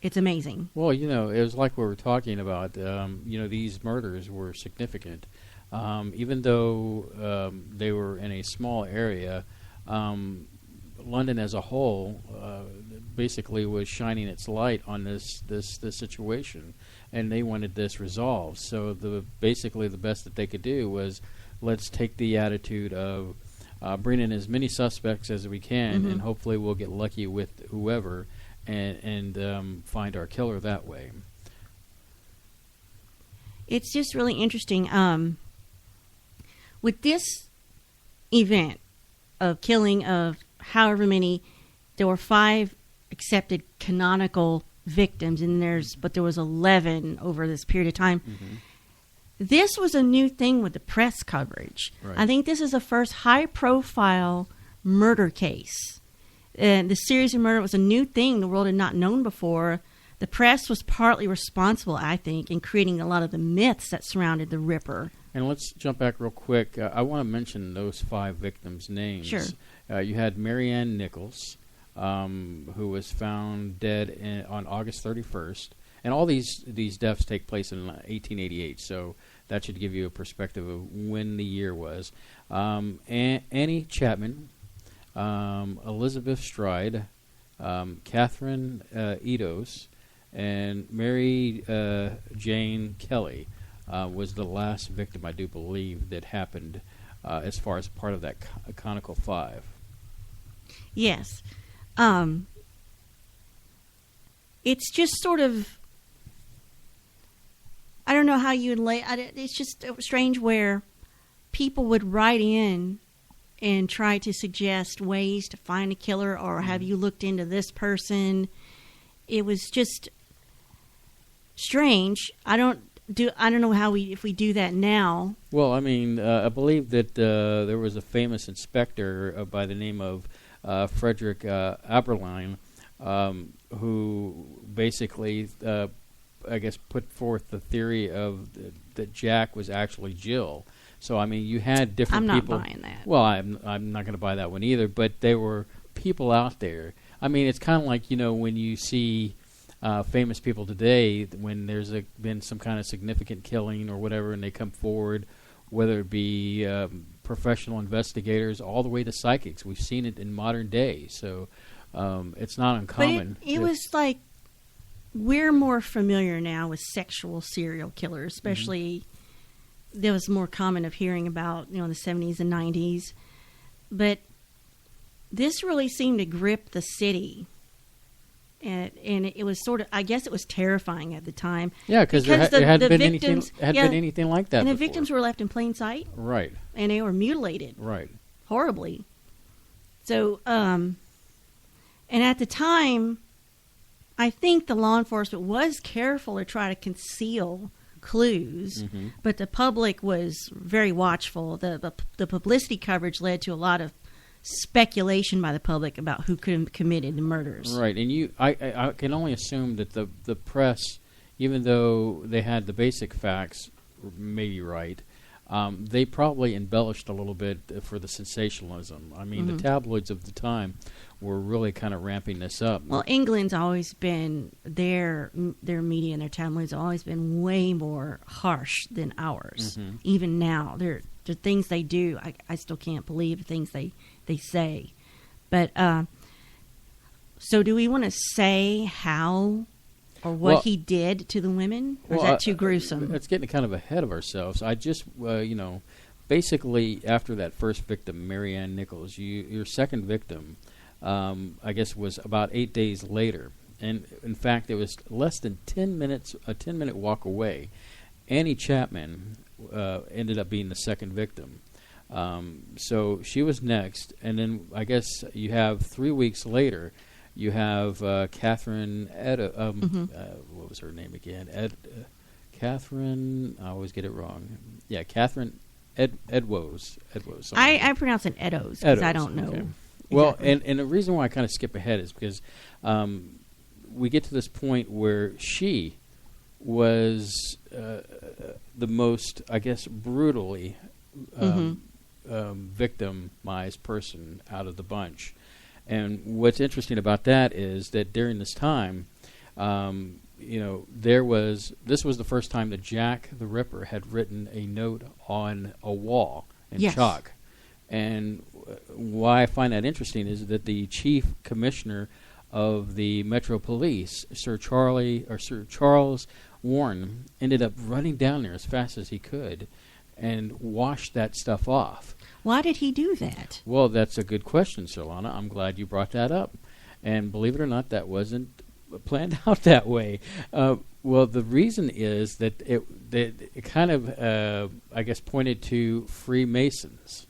it's amazing. Well, it was like we were talking about. These murders were significant. Even though they were in a small area, London as a whole basically was shining its light on this situation, and they wanted this resolved. So basically the best that they could do was, let's take the attitude of bring in as many suspects as we can, and hopefully we'll get lucky with whoever and find our killer that way. It's just really interesting. With this event of killing of however many, there were 5 accepted canonical victims, but there was 11 over this period of time. This was a new thing with the press coverage. Right. I think this is the first high-profile murder case. And the series of murder was a new thing the world had not known before. The press was partly responsible, I think, in creating a lot of the myths that surrounded the Ripper. And let's jump back real quick. I want to mention those 5 victims' names. Sure. You had Marianne Nichols, who was found dead on August 31st. And all these deaths take place in 1888, so that should give you a perspective of when the year was. Annie Chapman, Elizabeth Stride, Catherine Edos, and Mary Jane Kelly was the last victim, I do believe, that happened as far as part of that conical 5. Yes. It's just sort of, I don't know how you would lay, it's just strange where people would write in and try to suggest ways to find a killer, or have you looked into this person? It was just strange. I don't know if we do that now. Well, I mean, I believe that there was a famous inspector by the name of Frederick Aberline, who basically, I guess, put forth the theory of that Jack was actually Jill. So I mean, you had different people. I'm not buying that. Well, I'm not going to buy that one either. But there were people out there. I mean, it's kind of like, you know, when you see famous people today, when there's been some kind of significant killing or whatever, and they come forward, whether it be professional investigators all the way to psychics. We've seen it in modern day, so it's not uncommon. But it was like we're more familiar now with sexual serial killers, especially that was more common of hearing about, you know, in the 70s and 90s. But this really seemed to grip the city. And it was sort of, I guess it was terrifying at the time. Yeah, because there hadn't been anything like that and the before. victims were left in plain sight. Right. And they were mutilated. Right. Horribly. So, and at the time, I think the law enforcement was careful to try to conceal clues, but the public was very watchful. The publicity coverage led to a lot of speculation by the public about who could have committed the murders. Right, and I can only assume that the press, even though they had the basic facts maybe right, they probably embellished a little bit for the sensationalism. I mean, the tabloids of the time were really kind of ramping this up. Well, England's always been, their media and their tabloids have always been way more harsh than ours. Even now, the things they do, I still can't believe the things they say. But, so do we want to say how or what he did to the women? Or is that too gruesome? It's getting kind of ahead of ourselves. I just, basically after that first victim, Marianne Nichols, your second victim, I guess was about 8 days later. And in fact, it was less than 10 minutes, a 10-minute walk away. Annie Chapman ended up being the second victim. So she was next, and then I guess you have 3 weeks later, you have Catherine what was her name again? Catherine, I always get it wrong. Yeah, Catherine Edwards. I pronounce it Eddowes because I don't know. Okay. Exactly. Well, and the reason why I kind of skip ahead is because we get to this point where she was the most, I guess, brutally victimized person out of the bunch. And what's interesting about that is that during this time, this was the first time that Jack the Ripper had written a note on a wall in chalk. And why I find that interesting is that the chief commissioner of the Metro Police, Sir Charles Warren, ended up running down there as fast as he could and washed that stuff off. Why did he do that? Well, that's a good question, Surlana. I'm glad you brought that up. And believe it or not, that wasn't planned out that way. Well, the reason is that it kind of, I guess, pointed to Freemasons.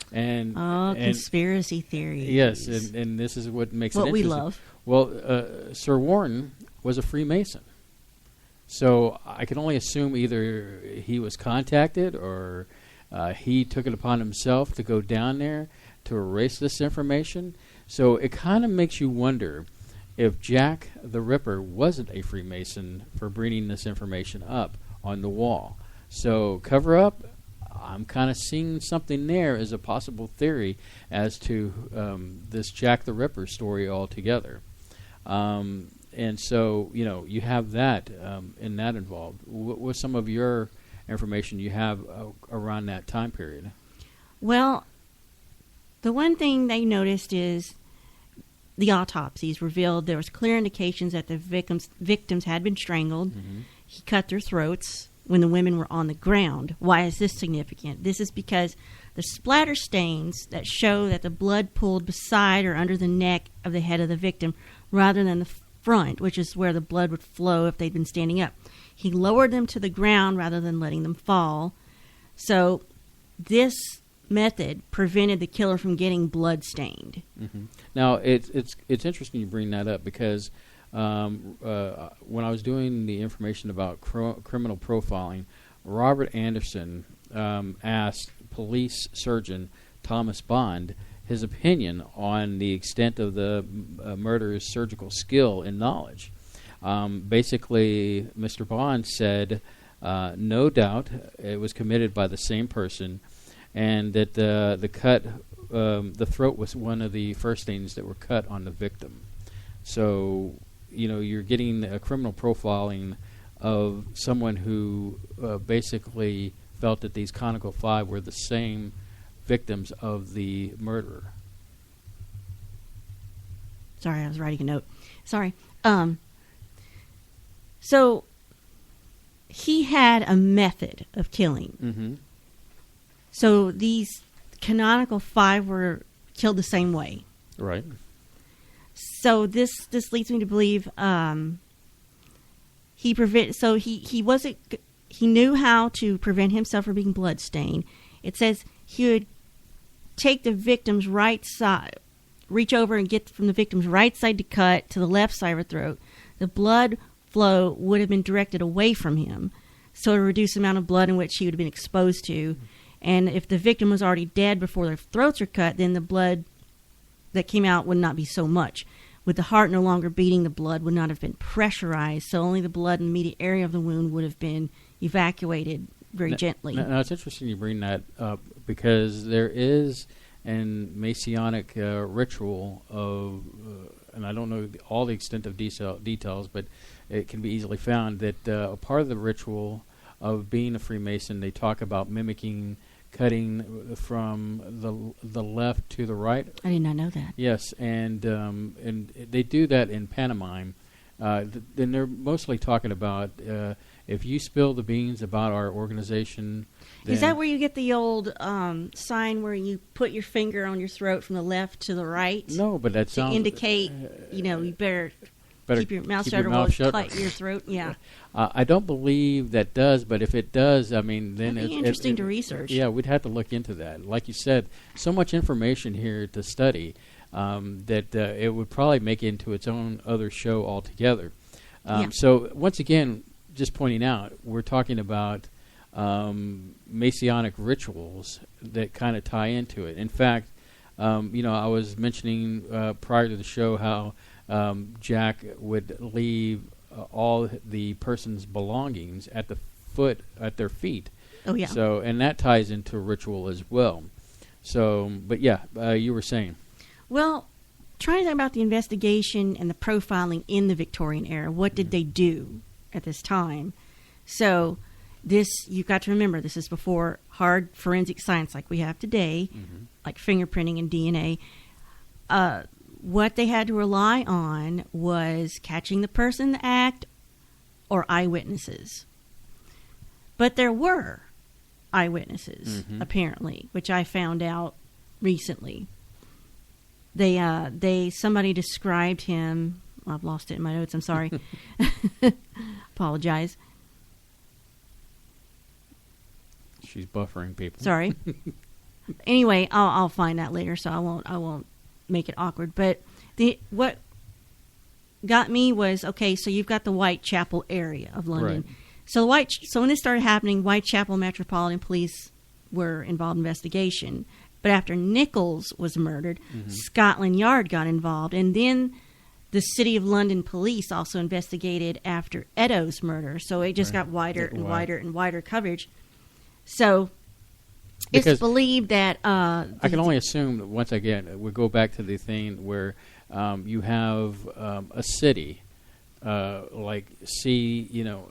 And conspiracy theories. Yes, and this is what makes it what interesting. We love. Well, Sir Warren was a Freemason. So I can only assume either he was contacted or he took it upon himself to go down there to erase this information. So it kind of makes you wonder if Jack the Ripper wasn't a Freemason for bringing this information up on the wall. So cover up, I'm kind of seeing something there as a possible theory as to this Jack the Ripper story altogether. And so, you have that in that involved. What's some of your information you have around that time period? Well, the one thing they noticed is the autopsies revealed there was clear indications that the victims had been strangled. He cut their throats when the women were on the ground. Why is this significant? This is because the splatter stains that show that the blood pooled beside or under the neck of the head of the victim rather than the front, which is where the blood would flow if they'd been standing up. He lowered them to the ground rather than letting them fall. So this method prevented the killer from getting blood stained. Now, it's interesting you bring that up because when I was doing the information about criminal profiling, Robert Anderson asked police surgeon Thomas Bond his opinion on the extent of the murderer's surgical skill and knowledge. Basically, Mr. Bond said, no doubt it was committed by the same person, and that the throat was one of the first things that were cut on the victim. So, you're getting a criminal profiling of someone who basically felt that these conical five were the same victims of the murderer. Sorry, I was writing a note. Sorry. So he had a method of killing. Mm-hmm. So these canonical five were killed the same way. Right. So this leads me to believe he knew how to prevent himself from being bloodstained. It says he would take the victim's right side, reach over and get from the victim's right side to cut to the left side of her throat. The blood flow would have been directed away from him, so to reduce the amount of blood in which he would have been exposed to. And if the victim was already dead before their throats were cut, then the blood that came out would not be so much. With the heart no longer beating, the blood would not have been pressurized, so only the blood in the immediate area of the wound would have been evacuated very gently. Now, it's interesting you bring that up, because there is an Masonic ritual of, and I don't know all the extent of details, but it can be easily found that a part of the ritual of being a Freemason, they talk about mimicking cutting from the left to the right. I did not know that. Yes, and they do that in pantomime. Then they're mostly talking about if you spill the beans about our organization. Is that where you get the old sign where you put your finger on your throat from the left to the right? No, but that sounds to indicate you better keep your mouth shut or we'll cut your throat. Yeah. I don't believe that does, but if it does, I mean, then it's interesting to research. Yeah, we'd have to look into that. Like you said, so much information here to study that it would probably make it into its own other show altogether. So once again, just pointing out, we're talking about Masonic rituals that kind of tie into it. In fact, I was mentioning prior to the show how Jack would leave all the person's belongings at their feet. Oh yeah. So, and that ties into ritual as well. So, but yeah, you were saying. Well, trying to think about the investigation and the profiling in the Victorian era. What did they do at this time? So, you've got to remember, this is before hard forensic science like we have today, like fingerprinting and DNA. What they had to rely on was catching the person in the act or eyewitnesses. But there were eyewitnesses, apparently, which I found out recently. Somebody described him. I've lost it in my notes. I'm sorry. Apologize. She's buffering people. Sorry. Anyway, I'll find that later, so I won't make it awkward. But what got me was, okay, so you've got the Whitechapel area of London. Right. So when this started happening, Whitechapel Metropolitan Police were involved in investigation. But after Nichols was murdered, Scotland Yard got involved, and then the City of London Police also investigated after Edo's murder. So it just got wider and wider and wider coverage. So because it's believed that I can only assume that once again we go back to the thing where you have a city and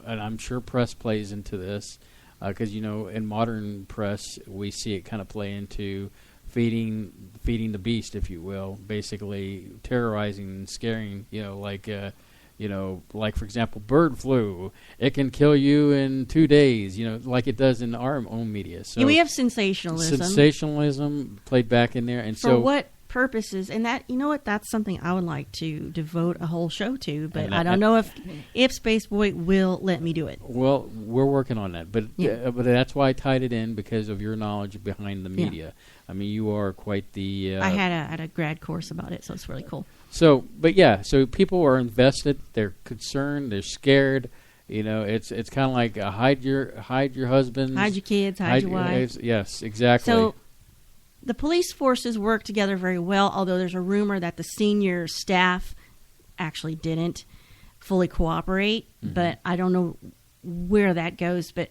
I'm sure press plays into this because in modern press we see it kind of play into feeding the beast, if you will, basically terrorizing and scaring, like for example, bird flu. It can kill you in 2 days, like it does in our own media. So we have sensationalism. Sensationalism played back in there, and for what purposes? And that, that's something I would like to devote a whole show to, but I don't know if Spaceboy will let me do it. Well, we're working on that, but that's why I tied it in because of your knowledge behind the media. Yeah. I mean, you are quite the. I had a grad course about it, so it's really cool. So people are invested. They're concerned. They're scared. It's kind of like hide your husband, hide your kids, hide your wives. Yes, exactly. So the police forces work together very well, although there's a rumor that the senior staff actually didn't fully cooperate, but I don't know where that goes. But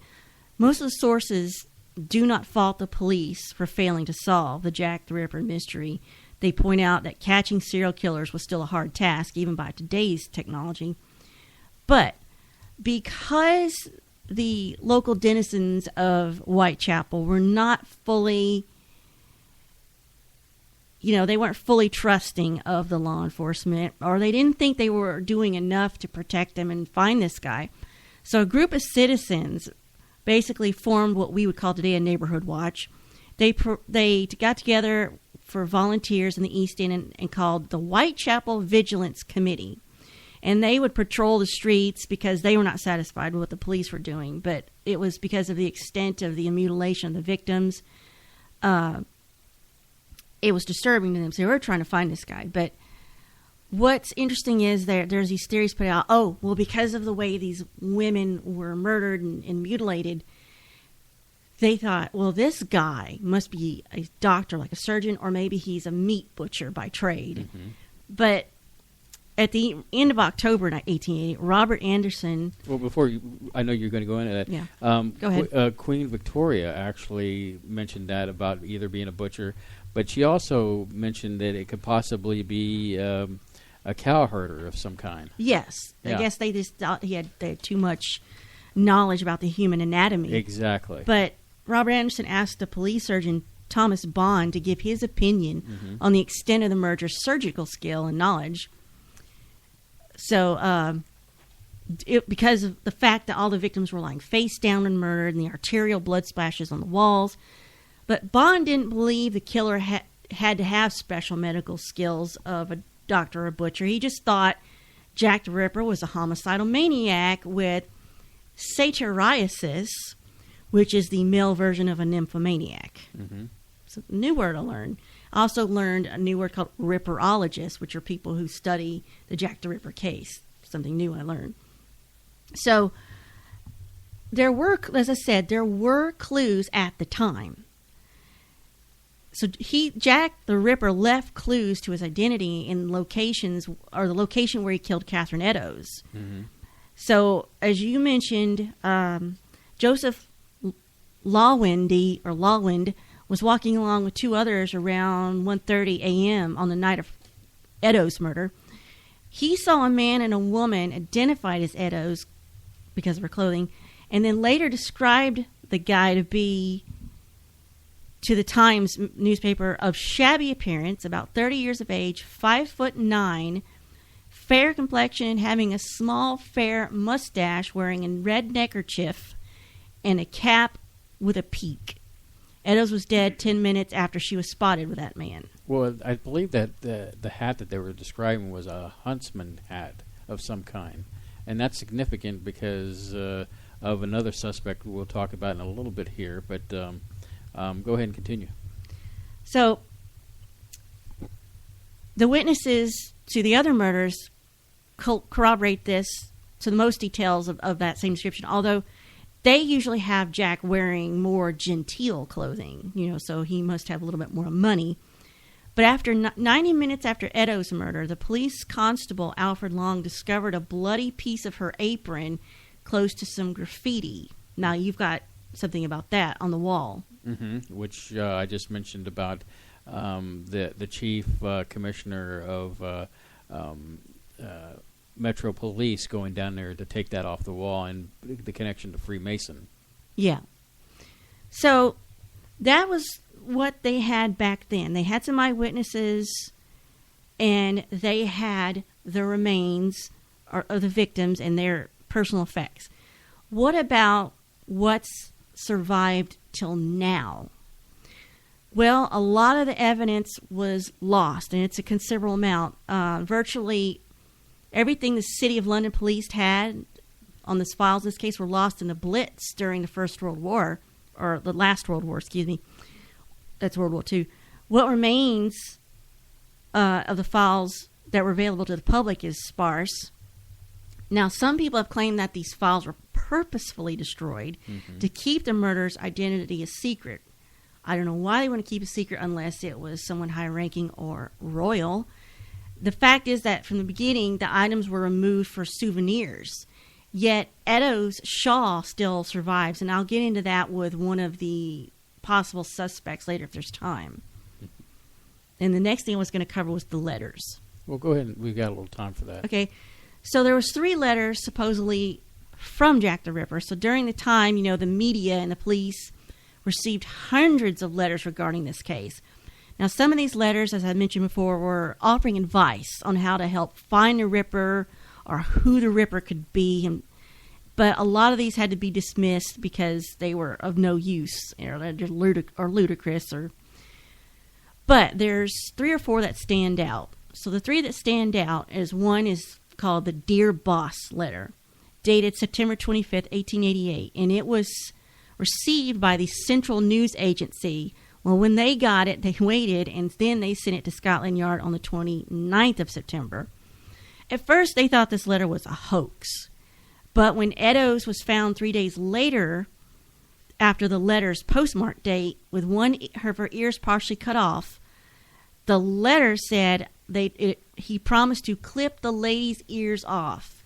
most of the sources do not fault the police for failing to solve the Jack the Ripper mystery. They point out that catching serial killers was still a hard task, even by today's technology. But because the local denizens of Whitechapel were not fully, they weren't fully trusting of the law enforcement, or they didn't think they were doing enough to protect them and find this guy. So a group of citizens basically formed what we would call today a neighborhood watch. They got together for volunteers in the East End and called the Whitechapel Vigilance Committee. And they would patrol the streets because they were not satisfied with what the police were doing. But it was because of the extent of the mutilation of the victims. It was disturbing to them. So they were trying to find this guy. But what's interesting is there's these theories put out, because of the way these women were murdered and mutilated, they thought, well, this guy must be a doctor, like a surgeon, or maybe he's a meat butcher by trade. But at the end of October 1880, Robert Anderson... Well, I know you're going to go into that. Yeah. Go ahead. Queen Victoria actually mentioned that about either being a butcher, but she also mentioned that it could possibly be a cow herder of some kind. Yes. Yeah. I guess they just thought they had too much knowledge about the human anatomy. Exactly. But Robert Anderson asked the police surgeon Thomas Bond to give his opinion on the extent of the murderer's surgical skill and knowledge. So, because of the fact that all the victims were lying face down and murdered, and the arterial blood splashes on the walls, but Bond didn't believe the killer had to have special medical skills of a doctor or a butcher. He just thought Jack the Ripper was a homicidal maniac with satyriasis, which is the male version of a nymphomaniac. It's a new word I learned. I also learned a new word called ripperologists, which are people who study the Jack the Ripper case. Something new I learned. So there were, as I said, there were clues at the time. So Jack the Ripper left clues to his identity in locations, or the location where he killed Catherine Eddowes. So as you mentioned, Joseph Lawwind was walking along with two others around 1:30 a.m. on the night of Eddowes' murder. He saw a man and a woman identified as Eddowes because of her clothing, and then later described the guy to be, to the Times newspaper, of shabby appearance, about 30 years of age, 5'9", fair complexion, having a small fair mustache, wearing a red neckerchief, and a cap with a peak. Eddowes was dead 10 minutes after she was spotted with that man. Well, I believe that the hat that they were describing was a huntsman hat of some kind. And that's significant because of another suspect we'll talk about in a little bit here. But go ahead and continue. So the witnesses to the other murders corroborate this to the most details of that same description, although they usually have Jack wearing more genteel clothing, so he must have a little bit more money. But after 90 minutes after Eddowes' murder, the police constable, Alfred Long, discovered a bloody piece of her apron close to some graffiti. Now, you've got something about that on the wall. Which I just mentioned about the chief commissioner of Metro Police going down there to take that off the wall, and the connection to Freemason. Yeah. So that was what they had back then. They had some eyewitnesses, and they had the remains of the victims and their personal effects. What about what's survived till now? Well, a lot of the evidence was lost, and it's a considerable amount. Virtually everything the City of London police had on this files in this case were lost in the Blitz during the First World War, or the last World War, excuse me. That's World War II. What remains of the files that were available to the public is sparse. Now, some people have claimed that these files were purposefully destroyed to keep the murderer's identity a secret. I don't know why they want to keep a secret unless it was someone high-ranking or royal. The fact is that from the beginning, the items were removed for souvenirs. Yet Edo's Shaw still survives, and I'll get into that with one of the possible suspects later if there's time. And the next thing I was going to cover was the letters. Well, go ahead. We've got a little time for that. Okay. So there was 3 letters supposedly from Jack the Ripper. So during the time, the media and the police received hundreds of letters regarding this case. Now, some of these letters, as I mentioned before, were offering advice on how to help find the Ripper or who the Ripper could be. But a lot of these had to be dismissed because they were of no use or ludicrous. But there's 3 or 4 that stand out. So the 3 that stand out is one is called the Dear Boss letter, dated September 25th, 1888. And it was received by the Central News Agency. Well, when they got it, they waited, and then they sent it to Scotland Yard on the 29th of September. At first, they thought this letter was a hoax. But when Edo's was found 3 days later, after the letter's postmark date, with one of her ears partially cut off, the letter said he promised to clip the lady's ears off.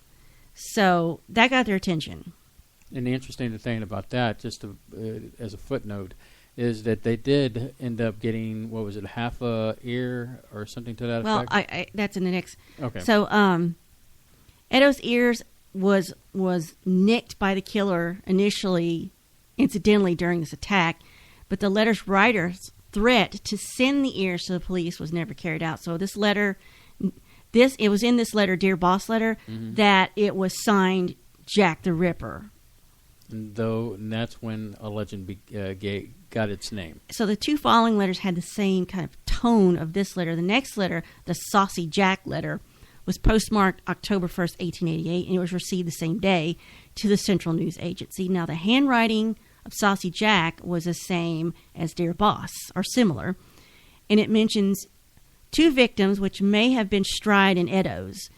So that got their attention. And the interesting thing about that, just as a footnote, is that they did end up getting, what was it, half a ear or something to that effect? Well, that's in the next. Okay. So Edo's ears was nicked by the killer initially, incidentally, during this attack, but the letter's writer's threat to send the ears to the police was never carried out. So this letter, it was in this letter, Dear Boss letter, that it was signed Jack the Ripper. And that's when a legend got its name. So the 2 following letters had the same kind of tone of this letter. The next letter, the Saucy Jack letter, was postmarked October 1st, 1888, and it was received the same day to the Central News Agency. Now, the handwriting of Saucy Jack was the same as Dear Boss, or similar, and it mentions 2 victims, which may have been Stride and Edo's.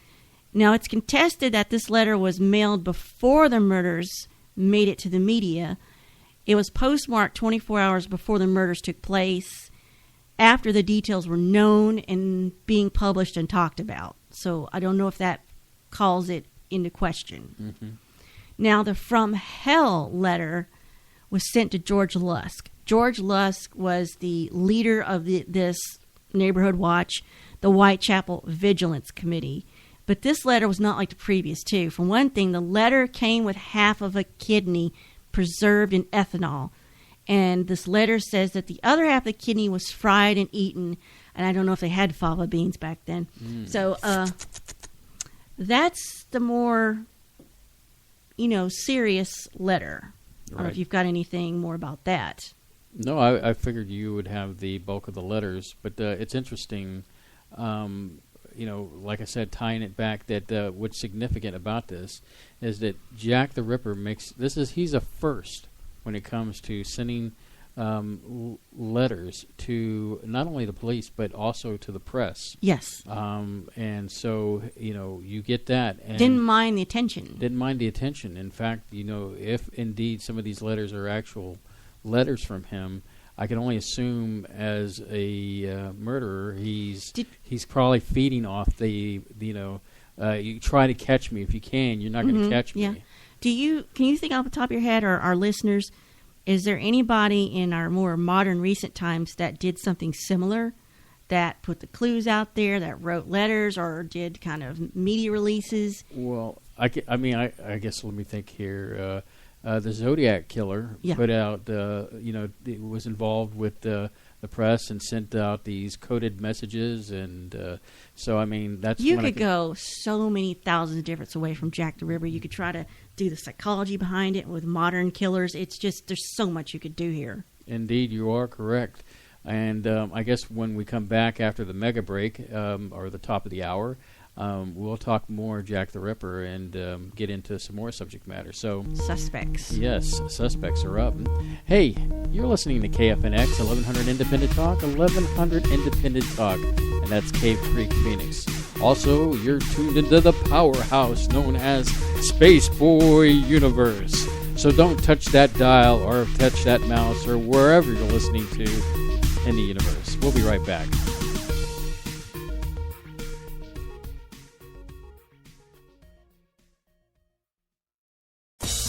Now, it's contested that this letter was mailed before the murders made it to the media. It was postmarked 24 hours before the murders took place, after the details were known and being published and talked about. So I don't know if that calls it into question. Mm-hmm. Now, the From Hell letter was sent to George Lusk. George Lusk was the leader of this neighborhood watch, the Whitechapel Vigilance Committee. But this letter was not like the previous 2. For one thing, the letter came with half of a kidney preserved in ethanol. And this letter says that the other half of the kidney was fried and eaten. And I don't know if they had fava beans back then. So that's the more, serious letter. I don't know if you've got anything more about that. No, I figured you would have the bulk of the letters. But it's interesting, like I said, tying it back, that what's significant about this is that Jack the Ripper he's a first when it comes to sending letters to not only the police but also to the press. Yes. And so, you get that. And didn't mind the attention. In fact, if indeed some of these letters are actual letters from him, I can only assume as a murderer, he's probably feeding off the you try to catch me if you can. You're not going to catch me. Yeah. Can you think off the top of your head, or our listeners, is there anybody in our more modern recent times that did something similar, that put the clues out there, that wrote letters, or did kind of media releases? Well, I guess let me think here. The Zodiac Killer put out, it was involved with the press and sent out these coded messages, and so that's you could go so many thousands of different away from Jack the Ripper. You could try to do the psychology behind it with modern killers. It's just there's so much you could do here. Indeed, you are correct. And I guess when we come back after the mega break or the top of the hour, we'll talk more Jack the Ripper and get into some more subject matter. So suspects. Yes, suspects are up. Hey, you're listening to KFNX 1100 Independent Talk, 1100 Independent Talk, and that's Cave Creek, Phoenix. Also, you're tuned into the powerhouse known as Spaceboy Universe. So don't touch that dial or touch that mouse or wherever you're listening to in the universe. We'll be right back.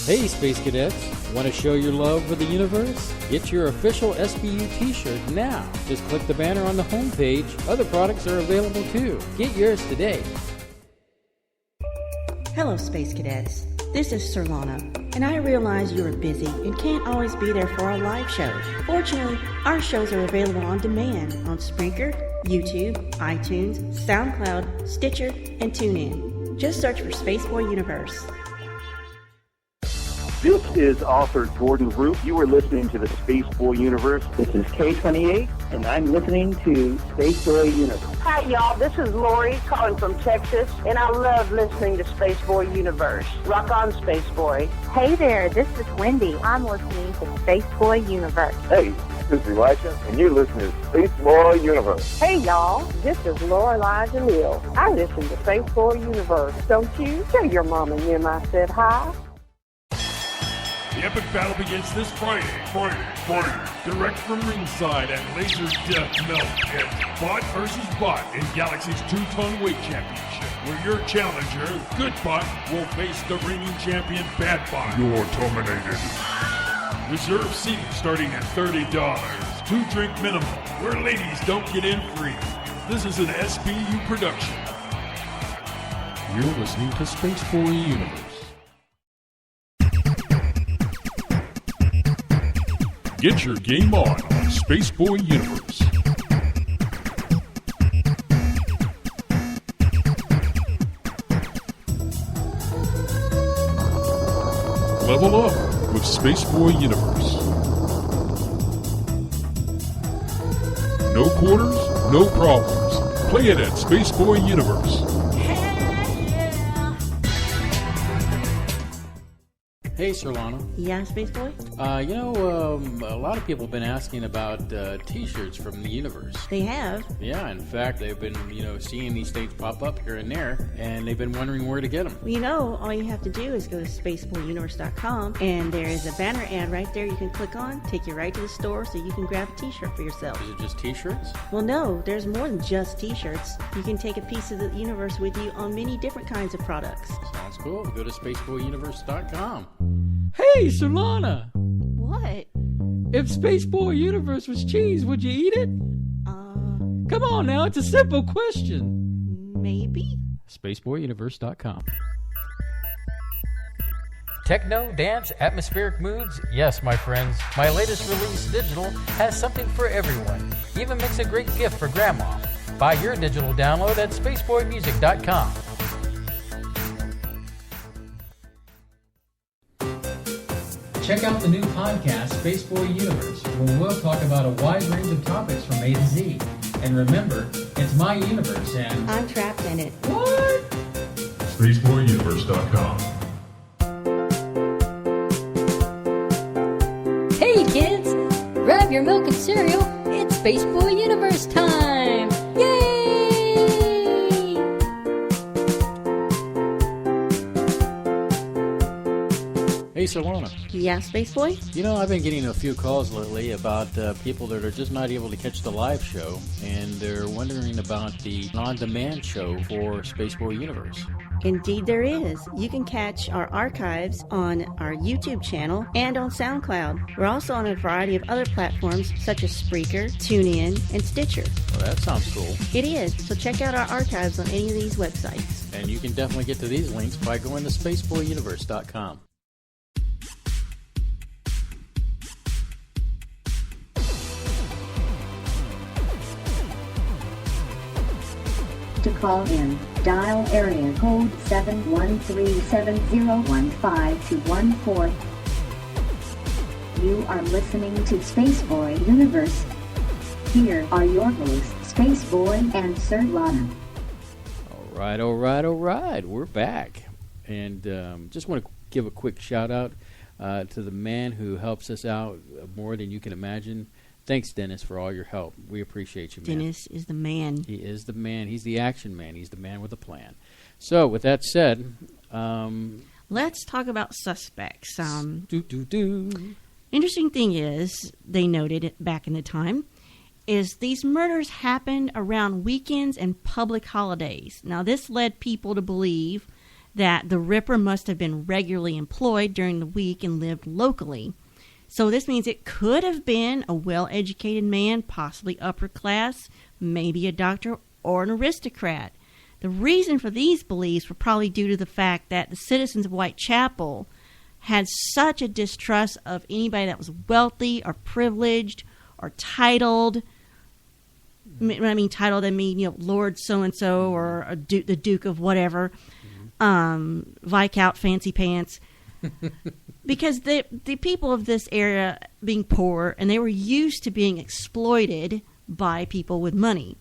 Hey, Space Cadets. Want to show your love for the universe? Get your official SBU t-shirt now. Just click the banner on the homepage. Other products are available too. Get yours today. Hello, Space Cadets. This is Surlana, and I realize you are busy and can't always be there for our live show. Fortunately, our shows are available on demand on Spreaker, YouTube, iTunes, SoundCloud, Stitcher, and TuneIn. Just search for Spaceboy Universe. This is author Jordan Root. You are listening to the Spaceboy Universe. This is K28, and I'm listening to Spaceboy Universe. Hi, y'all. This is Lori calling from Texas, and I love listening to Spaceboy Universe. Rock on, Spaceboy. Hey there, this is Wendy. I'm listening to Spaceboy Universe. Hey, this is Elisha, and you're listening to Spaceboy Universe. Hey, y'all. This is Lorelai DeMille. I listen to Spaceboy Universe. Don't you? Tell your mom and them I said hi. The epic battle begins this Friday. Direct from ringside at Laser Death Melt. It's Bot versus Bot in Galaxy's 2-ton weight championship, where your challenger, Good Bot, will face the reigning champion, Bad Bot. You're terminated. Reserve seating starting at $30. 2-drink minimum, where ladies don't get in free. This is an SBU production. You're listening to Spaceboy Universe. Get your game on Spaceboy Universe. Level up with Spaceboy Universe. No quarters, no problems. Play it at Spaceboy Universe. Hey, Surlana. Yeah, Spaceboy? A lot of people have been asking about T-shirts from the universe. They have? Yeah, in fact, they've been, seeing these things pop up here and there, and they've been wondering where to get them. Well, all you have to do is go to spaceboyuniverse.com, and there is a banner ad right there you can click on, take you right to the store so you can grab a T-shirt for yourself. Is it just T-shirts? Well, no, there's more than just T-shirts. You can take a piece of the universe with you on many different kinds of products. Sounds cool. Go to spaceboyuniverse.com. Hey, Surlana! What? If Spaceboy Universe was cheese, would you eat it? Come on now, it's a simple question. Maybe. Spaceboyuniverse.com. Techno, dance, atmospheric moods? Yes, my friends. My latest release, Digital, has something for everyone. Even makes a great gift for Grandma. Buy your digital download at spaceboymusic.com. Check out the new podcast, Spaceboy Universe, where we'll talk about a wide range of topics from A to Z. And remember, it's my universe, and I'm trapped in it. What? SpaceboyUniverse.com. Hey kids, grab your milk and cereal. It's Spaceboy Universe time. Yay! Hey, Surlana. Yeah, Spaceboy? I've been getting a few calls lately about people that are just not able to catch the live show, and they're wondering about the on-demand show for Spaceboy Universe. Indeed there is. You can catch our archives on our YouTube channel and on SoundCloud. We're also on a variety of other platforms such as Spreaker, TuneIn, and Stitcher. Well, that sounds cool. It is. So check out our archives on any of these websites. And you can definitely get to these links by going to spaceboyuniverse.com. To call in, dial area code 713-701-5214. You are listening to Spaceboy Universe. Here are your hosts, Spaceboy and Surlana. All right. We're back. And just want to give a quick shout out to the man who helps us out more than you can imagine. Thanks, Dennis, for all your help. We appreciate you, man. Dennis is the man. He is the man. He's the action man. He's the man with a plan. So, with that said... Let's talk about suspects. Do. Interesting thing is, they noted back in the time, is these murders happened around weekends and public holidays. Now, this led people to believe that the Ripper must have been regularly employed during the week and lived locally. So this means it could have been a well-educated man, possibly upper class, maybe a doctor or an aristocrat. The reason for these beliefs were probably due to the fact that the citizens of Whitechapel had such a distrust of anybody that was wealthy or privileged or titled. When I mean titled, I mean, Lord so-and-so or the Duke of whatever, Viscount Fancy Pants. Because the people of this area being poor, and they were used to being exploited by people with money.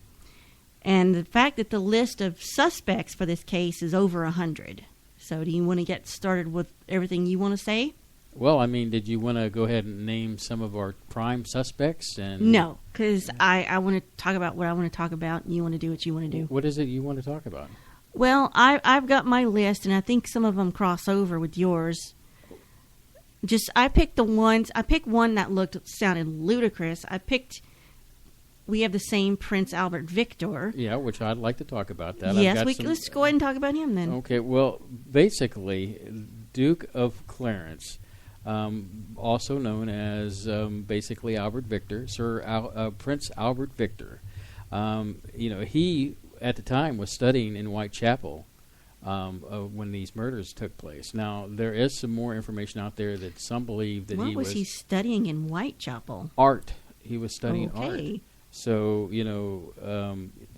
And the fact that the list of suspects for this case is over 100. So do you want to get started with everything you want to say? Well, I mean, did you want to go ahead and name some of our prime suspects? And no, because I want to talk about what I want to talk about, and you want to do what you want to do. What is it you want to talk about? Well, I've got my list, and I think some of them cross over with yours. I picked one that sounded ludicrous. We have the same Prince Albert Victor. Yeah, which I'd like to talk about that. Yes, let's go ahead and talk about him then. Okay, well, basically, Duke of Clarence, also known as basically Albert Victor, Prince Albert Victor. He at the time was studying in Whitechapel when these murders took place. Now, there is some more information out there that some believe that what was he studying in Whitechapel? Art. He was studying art. Okay. So,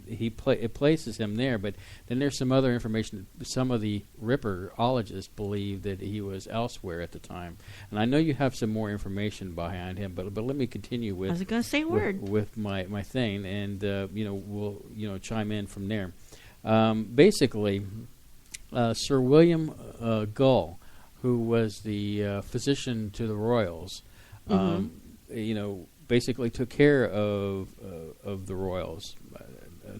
it places him there, but then there's some other information. Some of the Ripperologists believe that he was elsewhere at the time, and I know you have some more information behind him. But let me continue with. I was going to say a word with my thing, and we'll chime in from there. Basically, Sir William Gull, who was the physician to the royals, basically took care of the royals.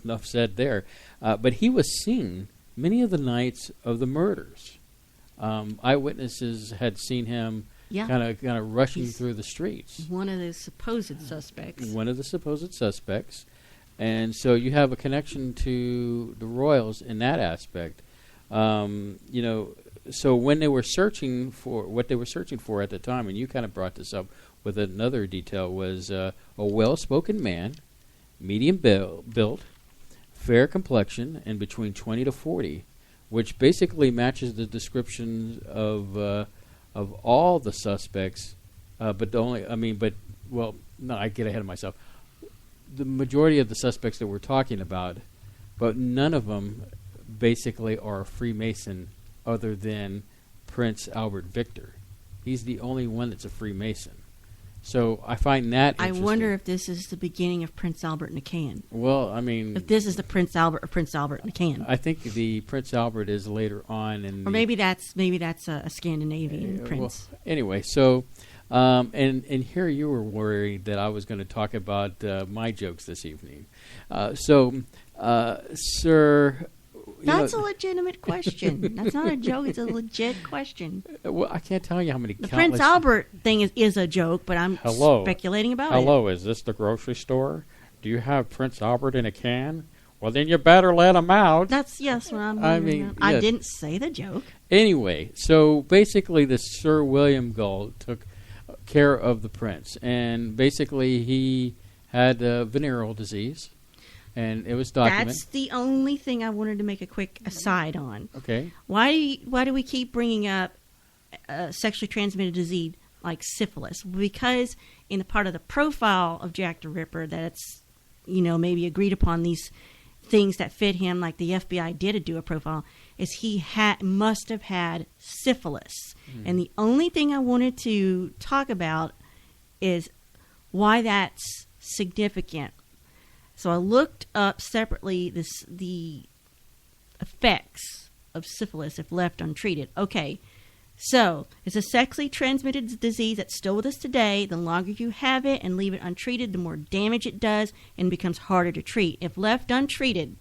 Enough said there. But he was seen many of the nights of the murders. Eyewitnesses had seen him kind of rushing through the streets. One of the supposed suspects. One of the supposed suspects. And so you have a connection to the royals in that aspect. So when they were searching for what they were searching for at the time, and you kind of brought this up with another detail, was a well-spoken man, medium built, fair complexion, and between 20 to 40, which basically matches the description of all the suspects. I get ahead of myself. The majority of the suspects that we're talking about, but none of them basically are a Freemason other than Prince Albert Victor. He's the only one that's a Freemason. So I find that interesting. I wonder if this is the beginning of Prince Albert and the can. Well, I mean... if this is the Prince Albert of Prince Albert and the can. I think the Prince Albert is later on. Or maybe that's a Scandinavian prince. Well, anyway, so... and here you were worried that I was going to talk about my jokes this evening. Sir... That's a legitimate question. That's not a joke. It's a legit question. Well, I can't tell you how many. The Prince Albert thing is a joke, but I'm speculating about it. Hello, is this the grocery store? Do you have Prince Albert in a can? Well, then you better let him out. That's what I'm. I didn't say the joke. Anyway, so basically, the Sir William Gull took care of the prince, and basically he had venereal disease. And it was documented. That's the only thing I wanted to make a quick aside on. Okay. Why do we keep bringing up sexually transmitted disease like syphilis? Because in the part of the profile of Jack the Ripper that's, maybe agreed upon these things that fit him, like the FBI did do a profile, is he must have had syphilis. And the only thing I wanted to talk about is why that's significant. So I looked up separately the effects of syphilis if left untreated. Okay, so it's a sexually transmitted disease that's still with us today. The longer you have it and leave it untreated, the more damage it does and becomes harder to treat. If left untreated,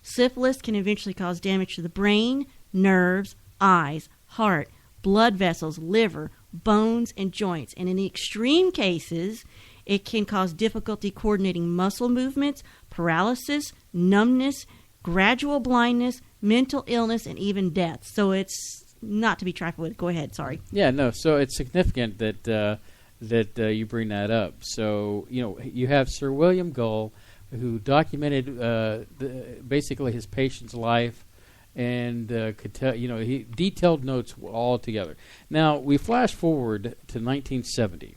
syphilis can eventually cause damage to the brain, nerves, eyes, heart, blood vessels, liver, bones, and joints. And in the extreme cases, it can cause difficulty coordinating muscle movements, paralysis, numbness, gradual blindness, mental illness, and even death. So it's not to be trifled with. Go ahead, sorry. Yeah, no, so it's significant that you bring that up. So, you have Sir William Gull, who documented basically his patient's life and could tell, he detailed notes all together. Now, we flash forward to 1970.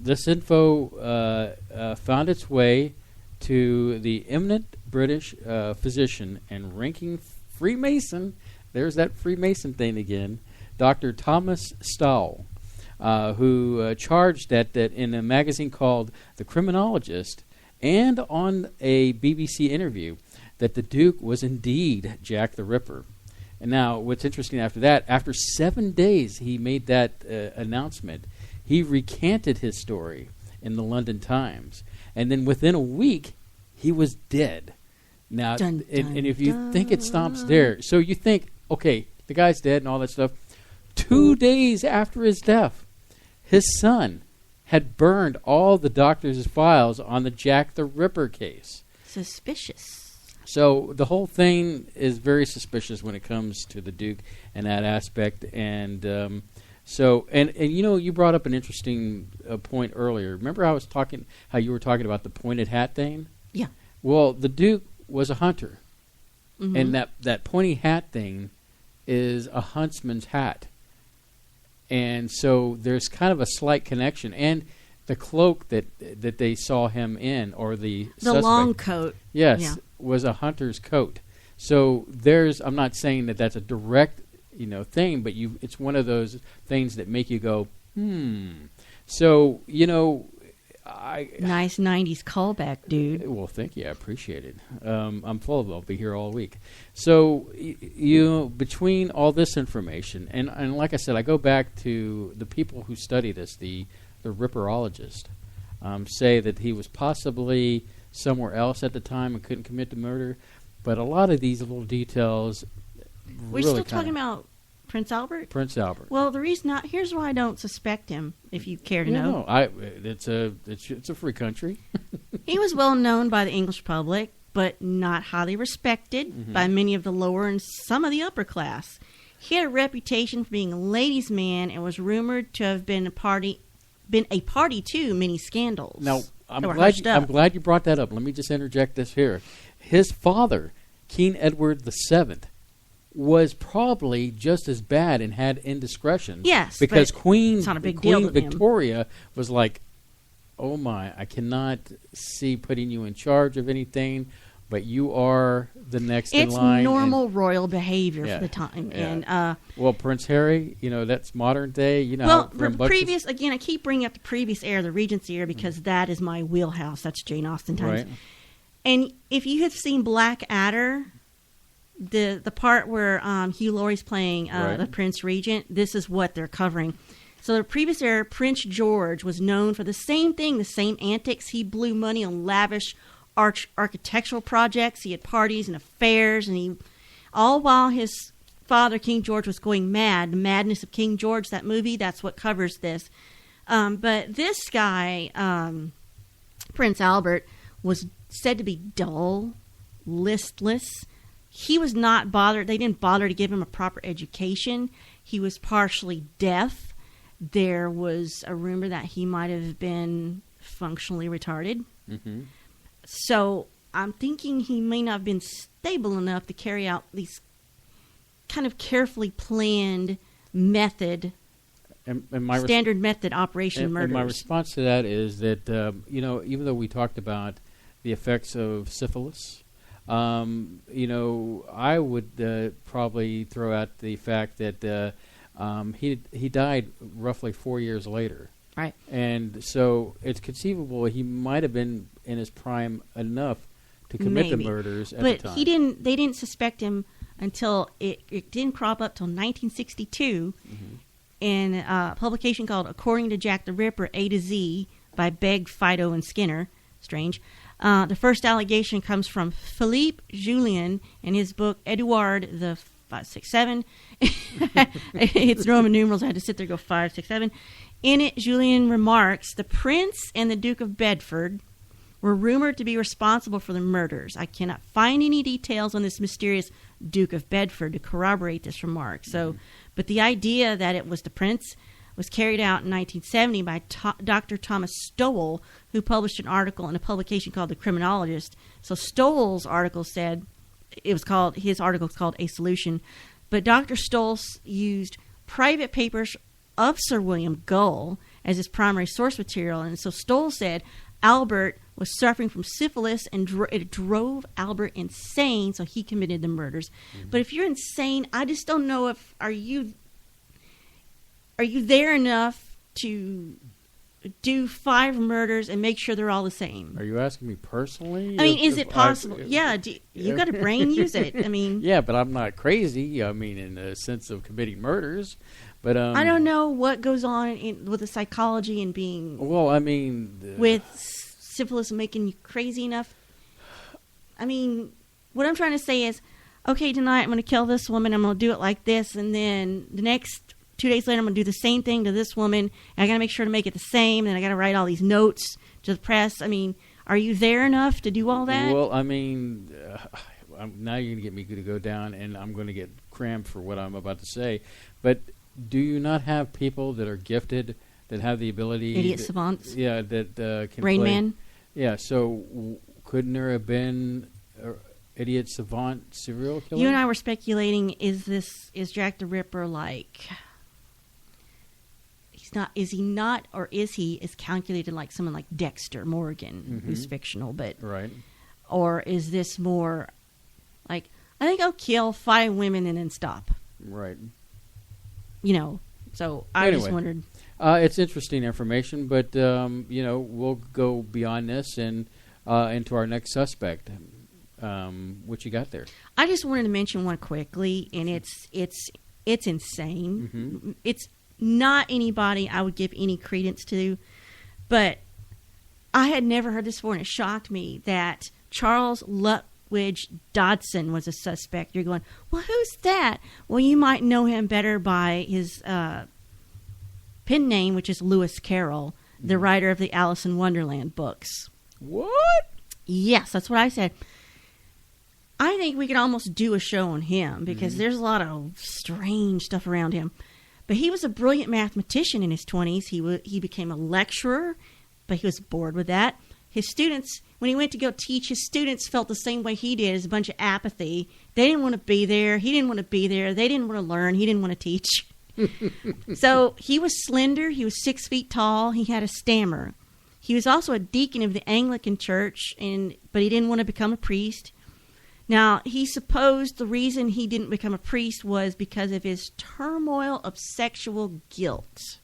This info found its way to the eminent British physician and ranking Freemason, there's that Freemason thing again, Dr. Thomas Stowell, who charged that in a magazine called The Criminologist and on a BBC interview that the Duke was indeed Jack the Ripper. And now, what's interesting after that, after 7 days he made that announcement, he recanted his story in the London Times. And then within a week, he was dead. Now, and if you think it stops there, so you think, okay, the guy's dead and all that stuff. 2 days after his death, his son had burned all the doctor's files on the Jack the Ripper case. Suspicious. So the whole thing is very suspicious when it comes to the Duke and that aspect. And so you brought up an interesting point earlier. Remember how you were talking about the pointed hat thing? Yeah. Well, the Duke was a hunter. Mm-hmm. And that pointy hat thing is a huntsman's hat. And so there's kind of a slight connection. And the cloak that they saw him in, or the suspect, long coat. Yes, yeah. was a hunter's coat. So I'm not saying that that's a direct, thing, but it's one of those things that make you go, So, nice 90s callback, dude. Well, thank you. I appreciate it. I'm full of it. I'll be here all week. So, between all this information, and like I said, I go back to the people who study this, the Ripperologist, say that he was possibly somewhere else at the time and couldn't commit the murder. But a lot of these little details We're still talking about Prince Albert? Prince Albert. Well, the reason here's why I don't suspect him, if you care to know. No, it's a free country. He was well known by the English public, but not highly respected by many of the lower and some of the upper class. He had a reputation for being a ladies' man and was rumored to have been a party to many scandals. Now, I'm glad you brought that up. Let me just interject this here. His father, King Edward VII, was probably just as bad and had indiscretions. Yes, because it's not a big deal Queen Victoria was like, "Oh my, I cannot see putting you in charge of anything, but you are the next in line." It's normal royal behavior for the time. Yeah. And Prince Harry, that's modern day. The previous again, I keep bringing up the previous era, the Regency era, because that is my wheelhouse. That's Jane Austen times. Right. And if you have seen Blackadder, the part where Hugh Laurie's playing the Prince Regent, this is what they're covering. So the previous era, Prince George was known for the same thing, the same antics. He blew money on lavish architectural projects. He had parties and affairs, and all while his father, King George, was going mad. The Madness of King George, that movie, that's what covers this. But this guy, Prince Albert, was said to be dull, listless. He was not bothered. They didn't bother to give him a proper education. He was partially deaf. There was a rumor that he might have been functionally retarded. Mm-hmm. So I'm thinking he may not have been stable enough to carry out these kind of carefully planned method, standard method operation murders. And my response to that is that, even though we talked about the effects of syphilis, I would probably throw out the fact that he died roughly 4 years later. Right. And so it's conceivable he might have been in his prime enough to commit the murders at the time. But they didn't suspect him until it didn't crop up till 1962 in a publication called According to Jack the Ripper, A to Z by Begg, Fido, and Skinner. Strange. The first allegation comes from Philippe Julien in his book Edouard the 5, 6, 7. It's Roman numerals. I had to sit there and go 5, 6, 7. In it, Julian remarks, the Prince and the Duke of Bedford were rumored to be responsible for the murders. I cannot find any details on this mysterious Duke of Bedford to corroborate this remark. So, but the idea that it was the Prince was carried out in 1970 by Dr. Thomas Stowell, who published an article in a publication called The Criminologist. So Stowell's article said, his article is called A Solution. But Dr. Stowell used private papers of Sir William Gull as his primary source material. And so Stowell said Albert was suffering from syphilis and it drove Albert insane, so he committed the murders. But if you're insane, I just don't know if, are you there enough to do 5 murders and make sure they're all the same? Are you asking me personally? I mean, is it possible? You got a brain, use it. I mean, yeah, but I'm not crazy. I mean, in the sense of committing murders. But I don't know what goes on with the psychology and being. Well, I mean, with syphilis making you crazy enough. I mean, what I'm trying to say is, okay, tonight I'm going to kill this woman. I'm going to do it like this, and then the next 2 days later I'm going to do the same thing to this woman. And I got to make sure to make it the same. And I got to write all these notes to the press. I mean, are you there enough to do all that? Well, I mean, now you're going to get me to go down, and I'm going to get cramped for what I'm about to say. But do you not have people that are gifted, that have the ability? Idiot savants? Yeah, that can Rain play. Man? Yeah, so couldn't there have been an idiot savant serial killer? You and I were speculating, is Jack the Ripper like... Is he not, or is he as calculated like someone like Dexter Morgan, who's fictional, but... Right. Or is this more like, I think I'll kill 5 women and then stop. Right. You know, so I just wondered. It's interesting information, but, we'll go beyond this and into our next suspect. What you got there? I just wanted to mention one quickly, and it's insane. Mm-hmm. It's not anybody I would give any credence to, but I had never heard this before, and it shocked me that Charles Lutwidge Dodson was a suspect. You're going, well, who's that? Well, you might know him better by his pen name, which is Lewis Carroll, the writer of the Alice in Wonderland books. What? Yes, that's what I said. I think we could almost do a show on him because there's a lot of strange stuff around him. But he was a brilliant mathematician in his 20s. He became a lecturer, but he was bored with that. His students, when he went to go teach, his students felt the same way he did, as a bunch of apathy. They didn't want to be there. He didn't want to be there. They didn't want to learn. He didn't want to teach. So he was slender. He was 6 feet tall. He had a stammer. He was also a deacon of the Anglican Church, but he didn't want to become a priest. Now, he supposed the reason he didn't become a priest was because of his turmoil of sexual guilt.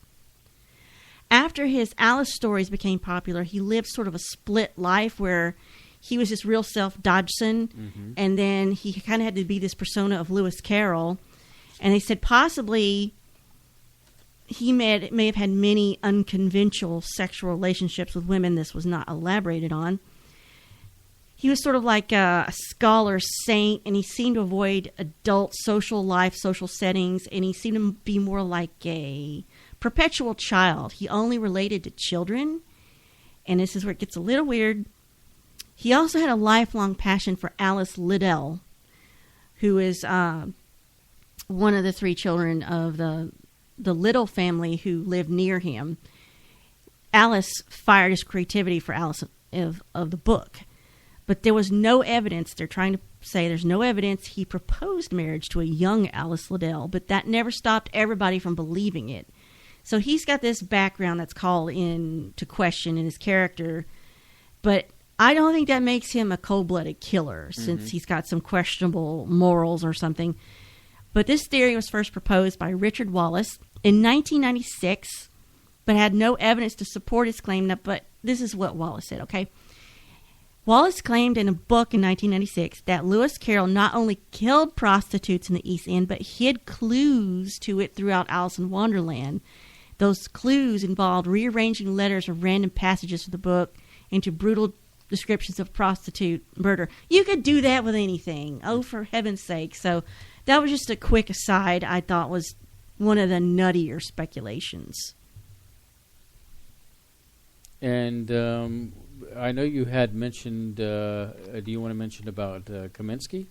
After his Alice stories became popular, he lived sort of a split life where he was his real self, Dodgson, and then he kind of had to be this persona of Lewis Carroll. And they said possibly he may have had many unconventional sexual relationships with women. This was not elaborated on. He was sort of like a scholar saint, and he seemed to avoid adult social life, social settings, and he seemed to be more like a perpetual child. He only related to children, and this is where it gets a little weird. He also had a lifelong passion for Alice Liddell, who is one of the 3 children of the Liddell family who lived near him. Alice fired his creativity for Alice of the book. But there was no evidence. They're trying to say there's no evidence he proposed marriage to a young Alice Liddell, but that never stopped everybody from believing it. So he's got this background that's called into question in his character, but I don't think that makes him a cold-blooded killer since he's got some questionable morals or something. But this theory was first proposed by Richard Wallace in 1996, but had no evidence to support his claim. But this is what Wallace said, okay? Wallace claimed in a book in 1996 that Lewis Carroll not only killed prostitutes in the East End, but hid clues to it throughout Alice in Wonderland. Those clues involved rearranging letters or random passages of the book into brutal descriptions of prostitute murder. You could do that with anything. Oh, for heaven's sake. So that was just a quick aside I thought was one of the nuttier speculations. And I know you had mentioned, do you want to mention about Kaminsky?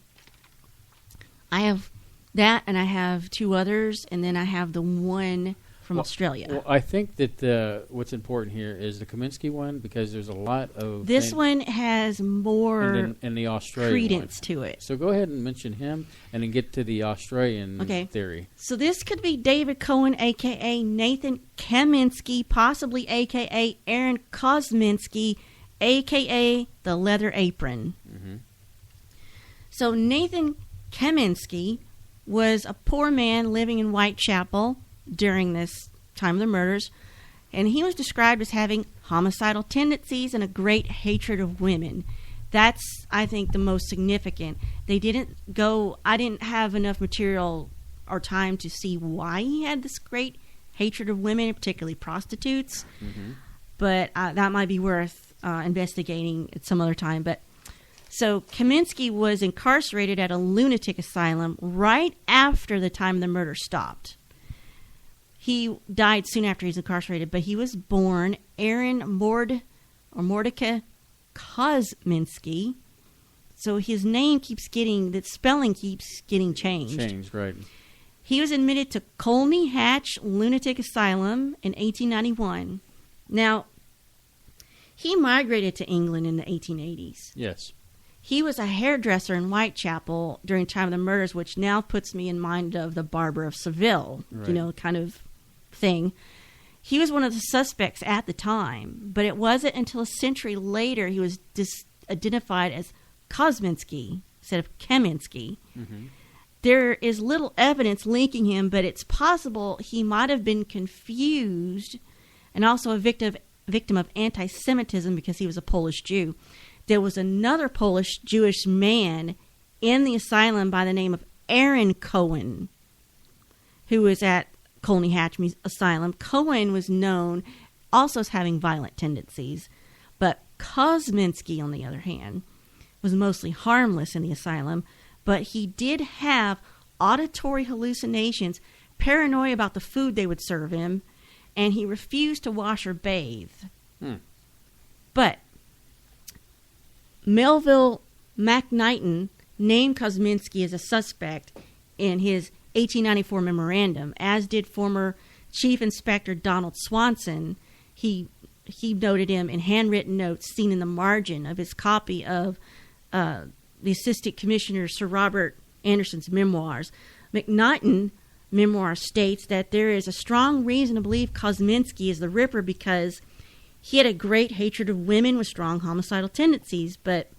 I have that, and I have two others, and then I have the one from Australia. Well, I think that what's important here is the Kaminsky one, because there's a lot of... This one has more in the Australian credence one. to it. So go ahead and mention him, and then get to the Australian theory. So this could be David Cohen, a.k.a. Nathan Kaminsky, possibly a.k.a. Aaron Kosminski, a.k.a. the Leather Apron. Mm-hmm. So Nathan Kaminsky was a poor man living in Whitechapel during this time of the murders, and he was described as having homicidal tendencies and a great hatred of women. That's, I think, the most significant. I didn't have enough material or time to see why he had this great hatred of women, particularly prostitutes, but that might be worth investigating at some other time. But so Kaminsky was incarcerated at a lunatic asylum right after the time the murder stopped. He died soon after he was incarcerated, but he was born Aaron Mordecai Kosminski. So his name the spelling keeps getting changed. Right. He was admitted to Colney Hatch Lunatic Asylum in 1891. Now, he migrated to England in the 1880s. Yes. He was a hairdresser in Whitechapel during the time of the murders, which now puts me in mind of the Barber of Seville, kind of thing. He was one of the suspects at the time, but it wasn't until a century later he was identified as Kosminski instead of Kaminsky. Mm-hmm. There is little evidence linking him, but it's possible he might have been confused and also a victim of anti-Semitism because he was a Polish Jew. There was another Polish Jewish man in the asylum by the name of Aaron Cohen, who was at Colney Hatch Asylum. Cohen was known also as having violent tendencies, but Kosminski, on the other hand, was mostly harmless in the asylum, but he did have auditory hallucinations, paranoia about the food they would serve him, and he refused to wash or bathe. But Melville McKnighton named Kosminski as a suspect in his 1894 memorandum, as did former Chief Inspector Donald Swanson. He noted him in handwritten notes seen in the margin of his copy of the Assistant Commissioner Sir Robert Anderson's memoirs. McKnighton memoir states that there is a strong reason to believe Kosminski is the Ripper because he had a great hatred of women with strong homicidal tendencies. But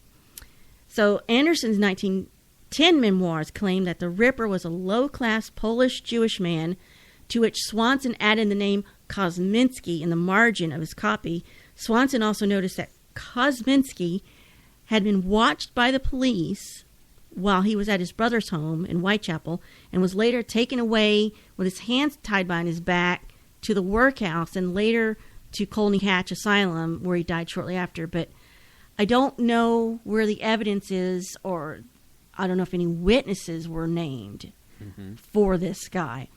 so Anderson's 1910 memoirs claim that the Ripper was a low-class Polish Jewish man, to which Swanson added the name Kosminski in the margin of his copy. Swanson also noticed that Kosminski had been watched by the police while he was at his brother's home in Whitechapel and was later taken away with his hands tied behind his back to the workhouse and later to Colney Hatch Asylum, where he died shortly after. But I don't know where the evidence is, or I don't know if any witnesses were named for this guy.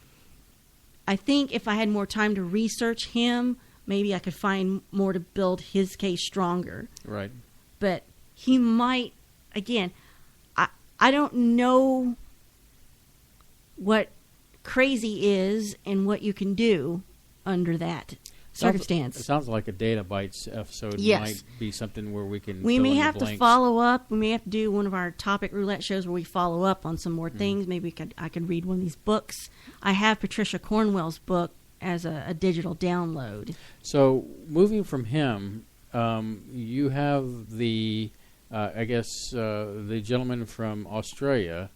I think if I had more time to research him, maybe I could find more to build his case stronger. Right. But he might, again, I don't know what crazy is and what you can do under that circumstance. It sounds like a Data Bites episode might be something where we can. We may have to follow up. We may have to do one of our topic roulette shows where we follow up on some more things. Maybe I could read one of these books. I have Patricia Cornwell's book as a digital download. So moving from him, you have the, I guess, the gentleman from Australia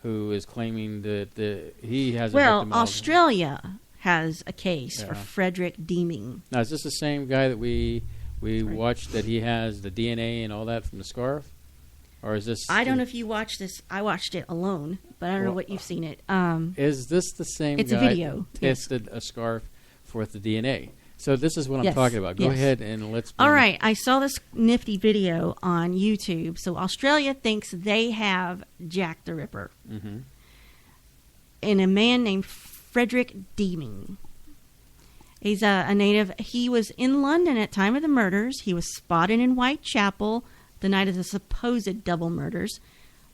who is claiming that he has a victim. Australia has a case for Frederick Deeming. Now, is this the same guy that we watched that he has the DNA and all that from the scarf? Or is this... I don't know if you watched this. I watched it alone, but I don't know what you've seen it. Is this the same guy a video. that tested a scarf for the DNA? So this is what I'm talking about. Go ahead and let's... All right. I saw this nifty video on YouTube. So Australia thinks they have Jack the Ripper. and a man named Frederick Deeming. He's a native. He was in London at the time of the murders. He was spotted in Whitechapel the night of the supposed double murders,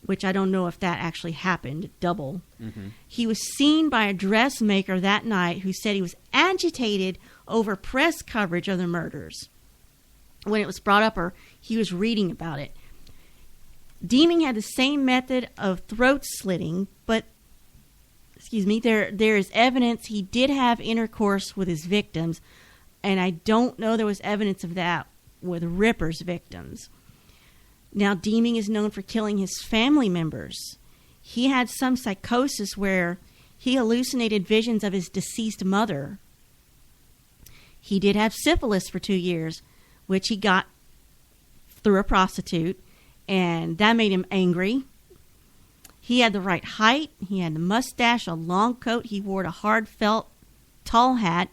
which I don't know if that actually happened, double. Mm-hmm. He was seen by a dressmaker that night who said he was agitated over press coverage of the murders. When it was brought up, or he was reading about it. Deeming had the same method of throat slitting, but, there is evidence he did have intercourse with his victims, and I don't know there was evidence of that with Ripper's victims. Now, Deeming is known for killing his family members. He had some psychosis where he hallucinated visions of his deceased mother. He did have syphilis for 2 years, which he got through a prostitute, and that made him angry. He had the right height. He had the mustache, a long coat. He wore a hard felt tall hat.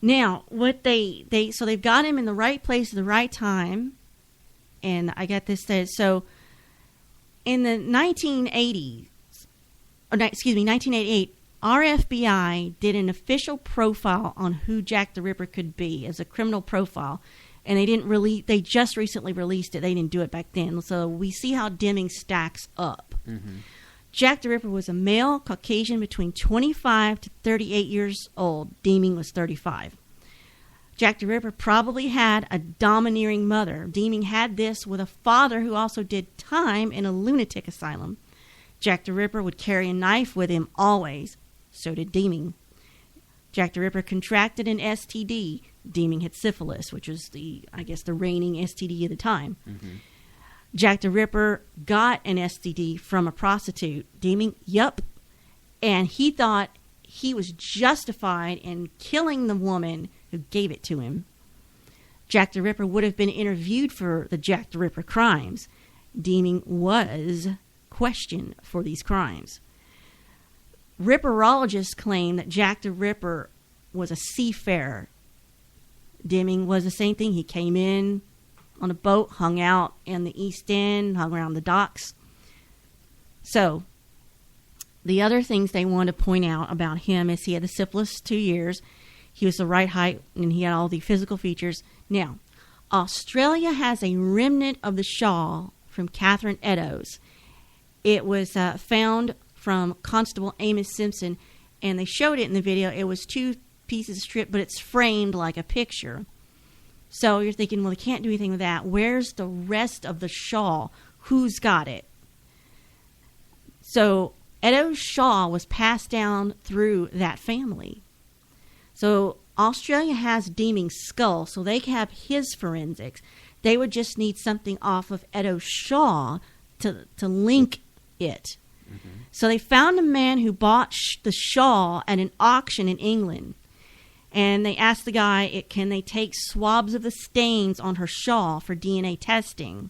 Now, what so they've got him in the right place at the right time. And I got this said, so in the 1988, our FBI did an official profile on who Jack the Ripper could be as a criminal profile. And they just recently released it. They didn't do it back then. So we see how Deeming stacks up. Mm-hmm. Jack the Ripper was a male, Caucasian, between 25 to 38 years old. Deeming was 35. Jack the Ripper probably had a domineering mother. Deeming had this with a father who also did time in a lunatic asylum. Jack the Ripper would carry a knife with him always. So did Deeming. Jack the Ripper contracted an STD. Deeming had syphilis, which was the reigning STD of the time. Mm-hmm. Jack the Ripper got an STD from a prostitute. Deeming, yup. And he thought he was justified in killing the woman who gave it to him. Jack the Ripper would have been interviewed for the Jack the Ripper crimes. Deeming was questioned for these crimes. Ripperologists claim that Jack the Ripper was a seafarer. Deeming was the same thing. He came in on a boat, hung out in the East End, hung around the docks. So, the other things they want to point out about him is he had the syphilis 2 years. He was the right height, and he had all the physical features. Now, Australia has a remnant of the shawl from Catherine Eddowes. It was found from Constable Amos Simpson, and they showed it in the video. It was 2 pieces of strip, but it's framed like a picture. So you're thinking, well, they can't do anything with that. Where's the rest of the shawl? Who's got it? So Eddowes' shawl was passed down through that family. So Australia has Deeming's skull, so they have his forensics. They would just need something off of Eddowes' shawl to link it. Mm-hmm. So they found a man who bought the shawl at an auction in England. And they asked the guy, can they take swabs of the stains on her shawl for DNA testing?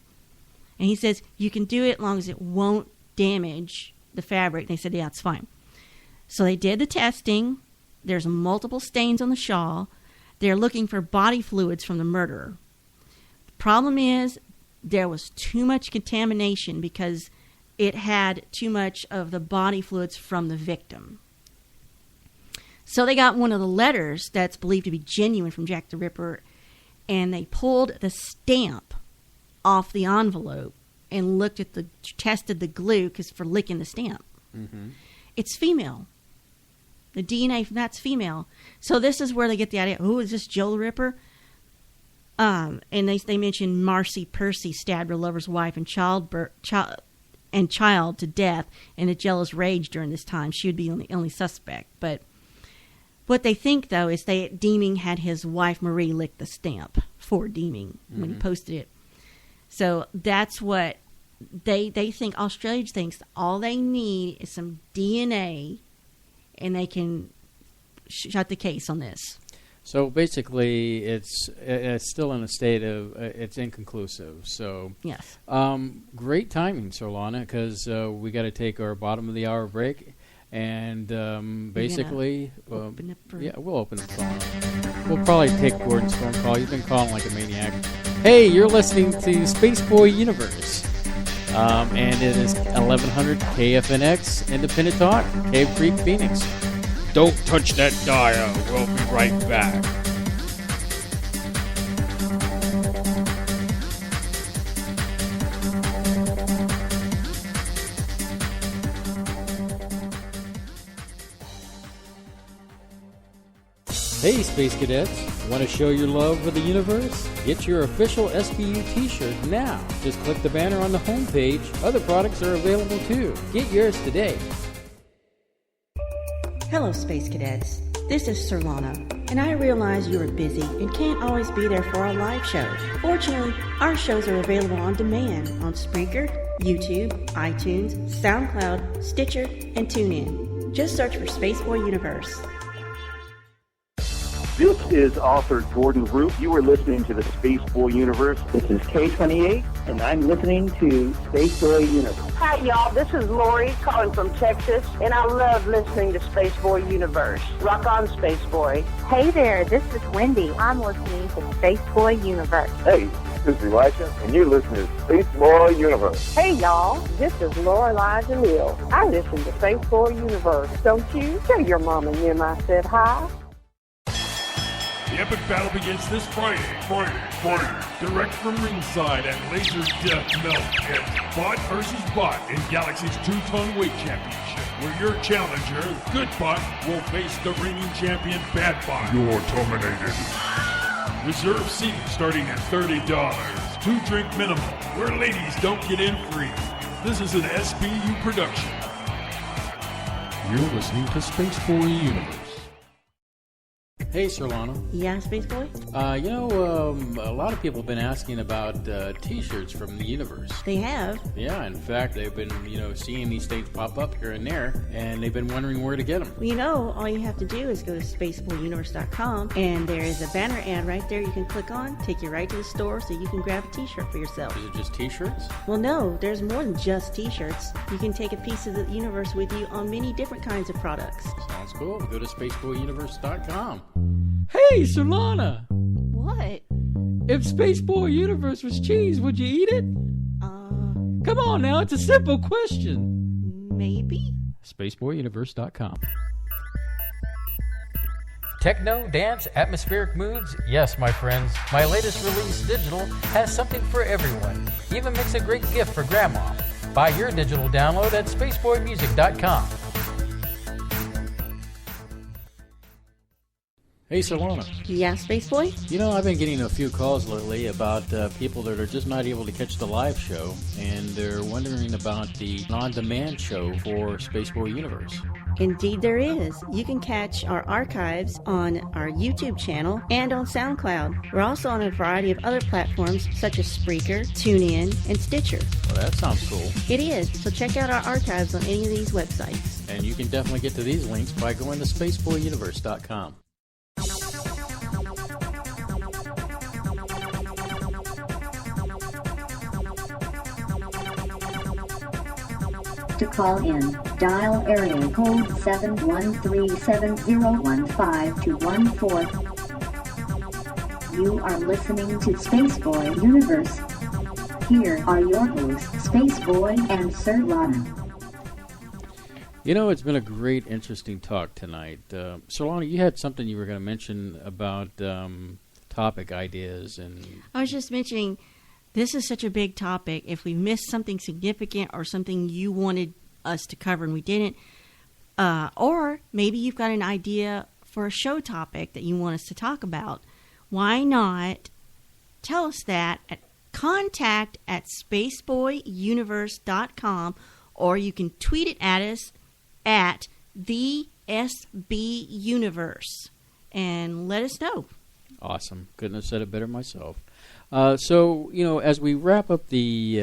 And he says, you can do it as long as it won't damage the fabric. And they said, yeah, it's fine. So they did the testing. There's multiple stains on the shawl. They're looking for body fluids from the murderer. The problem is there was too much contamination because it had too much of the body fluids from the victim. So they got one of the letters that's believed to be genuine from Jack the Ripper, and they pulled the stamp off the envelope and tested the glue for licking the stamp. Mm-hmm. It's female. The DNA from that's female. So this is where they get the idea, is this Joe the Ripper? And they mention Marcy Percy stabbed her lover's wife and child to death in a jealous rage during this time. She would be the only suspect. But what they think, though, is Deeming had his wife Marie lick the stamp for Deeming when he posted it. So that's what they think. Australia thinks all they need is some DNA, and they can shut the case on this. So basically, it's still in a state of it's inconclusive. So yes, great timing, Surlana, because we got to take our bottom of the hour break. And basically, we'll open the phone. We'll probably take Gordon's phone call. You've been calling like a maniac. Hey, you're listening to Spaceboy Universe. And it is 1100 KFNX, Independent Talk, Cave Creek, Phoenix. Don't touch that dial. We'll be right back. Hey, Space Cadets. Want to show your love for the universe? Get your official SBU t-shirt now. Just click the banner on the homepage. Other products are available too. Get yours today. Hello, Space Cadets. This is Surlana, and I realize you are busy and can't always be there for our live show. Fortunately, our shows are available on demand on Spreaker, YouTube, iTunes, SoundCloud, Stitcher, and TuneIn. Just search for Spaceboy Universe. This is author Jordan Root. You are listening to the Spaceboy Universe. This is K28, and I'm listening to Spaceboy Universe. Hi, y'all. This is Lori calling from Texas, and I love listening to Spaceboy Universe. Rock on, Spaceboy. Hey there, this is Wendy. I'm listening to Spaceboy Universe. Hey, this is Elisha, and you're listening to Spaceboy Universe. Hey, y'all. This is Lorelai Jamil. I listen to Spaceboy Universe. Don't you? Tell your mom and them I said hi. The epic battle begins this Friday. Direct from ringside at Laser Death Melt. It's Bot versus Bot in Galaxy's two-ton weight championship, where your challenger, Good Bot, will face the reigning champion, Bad Bot. You're terminated. Reserve seating starting at $30. 2-drink minimum, where ladies don't get in free. This is an SBU production. You're listening to Spaceboy Universe. Hey, Surlana. Yeah, Spaceboy? A lot of people have been asking about T-shirts from the universe. They have? Yeah, in fact, they've been, seeing these things pop up here and there, and they've been wondering where to get them. Well, all you have to do is go to spaceboyuniverse.com, and there is a banner ad right there you can click on, take you right to the store so you can grab a T-shirt for yourself. Is it just T-shirts? Well, no, there's more than just T-shirts. You can take a piece of the universe with you on many different kinds of products. Sounds cool. Go to spaceboyuniverse.com. Hey, Surlana! What? If Spaceboy Universe was cheese, would you eat it? Come on now, it's a simple question. Maybe. Spaceboyuniverse.com. Techno, dance, atmospheric moods? Yes, my friends. My latest release, Digital, has something for everyone. Even makes a great gift for Grandma. Buy your digital download at spaceboymusic.com. Hey, Surlana. Yeah, Spaceboy? I've been getting a few calls lately about people that are just not able to catch the live show, and they're wondering about the on-demand show for Spaceboy Universe. Indeed there is. You can catch our archives on our YouTube channel and on SoundCloud. We're also on a variety of other platforms such as Spreaker, TuneIn, and Stitcher. Well, that sounds cool. It is. So check out our archives on any of these websites. And you can definitely get to these links by going to spaceboyuniverse.com. To call in, dial area code 713-701-5214. You are listening to Spaceboy Universe. Here are your hosts, Spaceboy and Surlana. It's been a great, interesting talk tonight. Surlana, you had something you were going to mention about topic ideas. And I was just mentioning, this is such a big topic. If we missed something significant or something you wanted us to cover and we didn't, or maybe you've got an idea for a show topic that you want us to talk about, why not tell us that at contact@spaceboyuniverse.com, or you can tweet it at us at the SB Universe and let us know. Awesome. Couldn't have said it better myself. So, as we wrap up the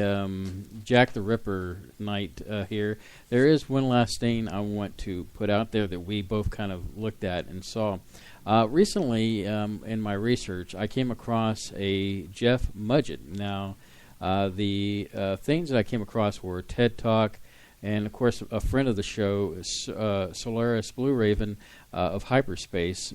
Jack the Ripper night here, there is one last thing I want to put out there that we both kind of looked at and saw. Recently, in my research, I came across a Jeff Mudgett. Now, the things that I came across were TED Talk, and, of course, a friend of the show, Solaris Blue Raven of Hyperspace.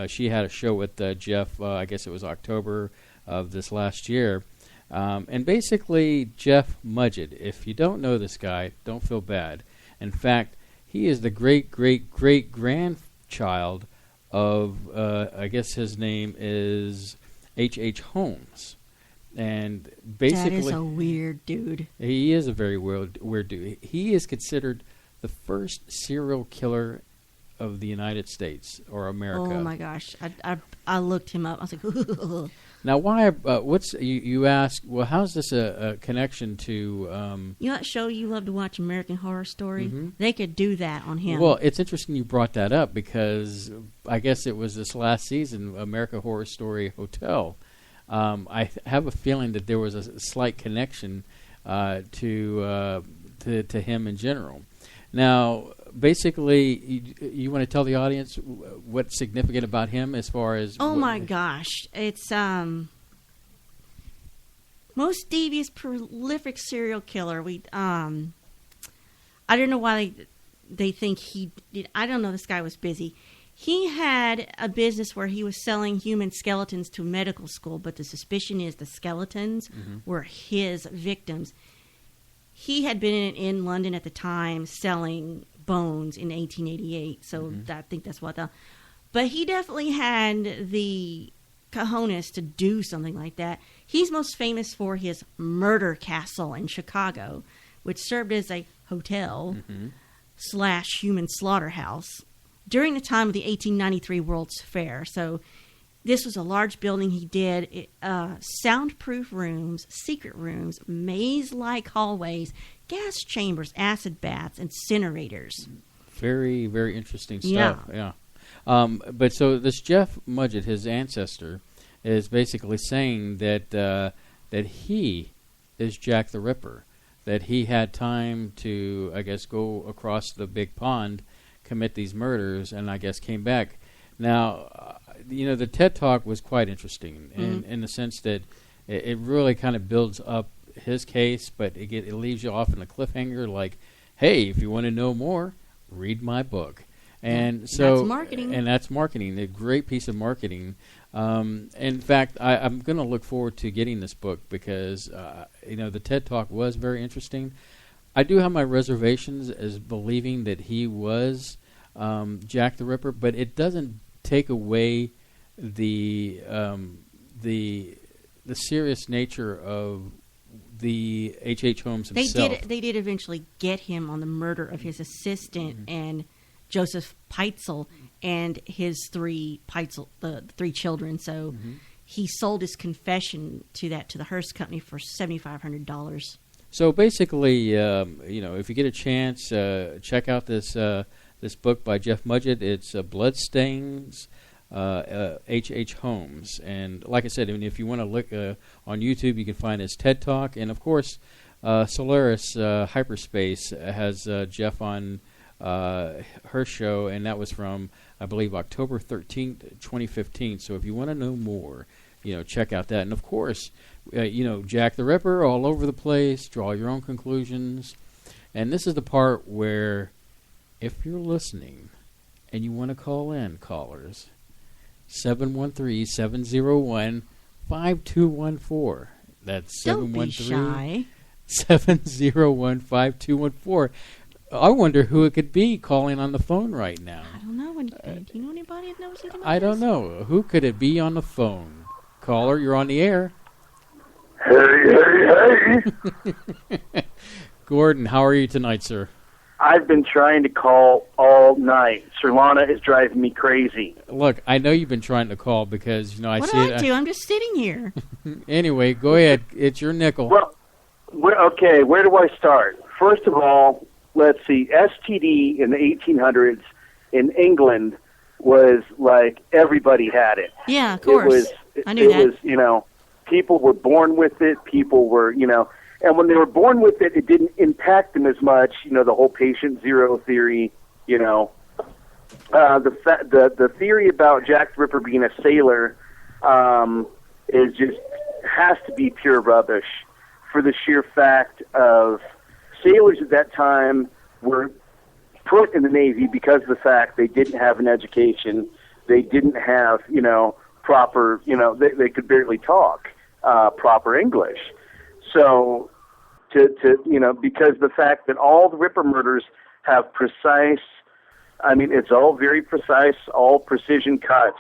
She had a show with Jeff, I guess it was October of this last year. And basically, Jeff Mudgett, if you don't know this guy, don't feel bad. In fact, he is the great-great-great-grandchild of, I guess his name is H.H. Holmes. And basically... That is a weird dude. He is a very weird dude. He is considered the first serial killer of the United States or America. Oh, my gosh. I looked him up. I was like, ooh. Now, why? What's you ask? Well, how's this a connection to? You know that show you love to watch, American Horror Story? Mm-hmm. They could do that on him. Well, it's interesting you brought that up because I guess it was this last season, American Horror Story Hotel. I have a feeling that there was a slight connection to him in general. Now, basically, you want to tell the audience what's significant about him as far as... Oh, my gosh. It's most devious, prolific serial killer. I don't know why they think he did. I don't know. This guy was busy. He had a business where he was selling human skeletons to medical school, but the suspicion is the skeletons were his victims. He had been in London at the time selling bones in 1888, so I think that's what but he definitely had the cojones to do something like that. He's most famous for his murder castle in Chicago, which served as a hotel / human slaughterhouse during the time of the 1893 World's Fair. So this was a large building he did, soundproof rooms, secret rooms, maze-like hallways, gas chambers, acid baths, incinerators. Very, very interesting stuff. Yeah. But so this Jeff Mudgett, his ancestor, is basically saying that that he is Jack the Ripper, that he had time to, I guess, go across the big pond, commit these murders, and I guess came back. Now, the TED Talk was quite interesting in the sense that it really kind of builds up his case, but it leaves you off in a cliffhanger like, hey, if you want to know more, read my book. And so that's marketing. And that's marketing, a great piece of marketing. In fact, I'm going to look forward to getting this book because, the TED Talk was very interesting. I do have my reservations as believing that he was Jack the Ripper, but it doesn't take away the serious nature of the H.H. Holmes himself. They did eventually get him on the murder of his assistant and Joseph Peitzel and his the three children. So he sold his confession to the Hearst Company for $7,500. So basically, if you get a chance, check out this book by Jeff Mudgett. It's Bloodstains, H.H. Holmes. And like I said, if you want to look on YouTube, you can find his TED Talk. And, of course, Solaris Hyperspace has Jeff on her show, and that was from, I believe, October 13th, 2015. So if you want to know more, check out that. And, of course, Jack the Ripper all over the place. Draw your own conclusions. And this is the part where, if you're listening and you want to call in, callers, 713-701-5214. That's 713-701-5214. I wonder who it could be calling on the phone right now. I don't know. Do you know anybody that knows anything about I don't know. Who could it be on the phone? Caller, you're on the air. Hey. Gordon, how are you tonight, sir? I've been trying to call all night. Surlana is driving me crazy. Look, I know you've been trying to call because, I see it. What do I do? I'm just sitting here. Anyway, go ahead. It's your nickel. Well, okay, where do I start? First of all, let's see. STD in the 1800s in England was like everybody had it. Yeah, of course. I knew that. It was, people were born with it. People were, and when they were born with it, it didn't impact them as much. The whole patient zero theory. The theory about Jack the Ripper being a sailor is just has to be pure rubbish, for the sheer fact of sailors at that time were put in the Navy because of the fact they didn't have an education, they didn't have proper, they could barely talk. proper English. So, because the fact that all the Ripper murders have precise, it's all very precise, all precision cuts.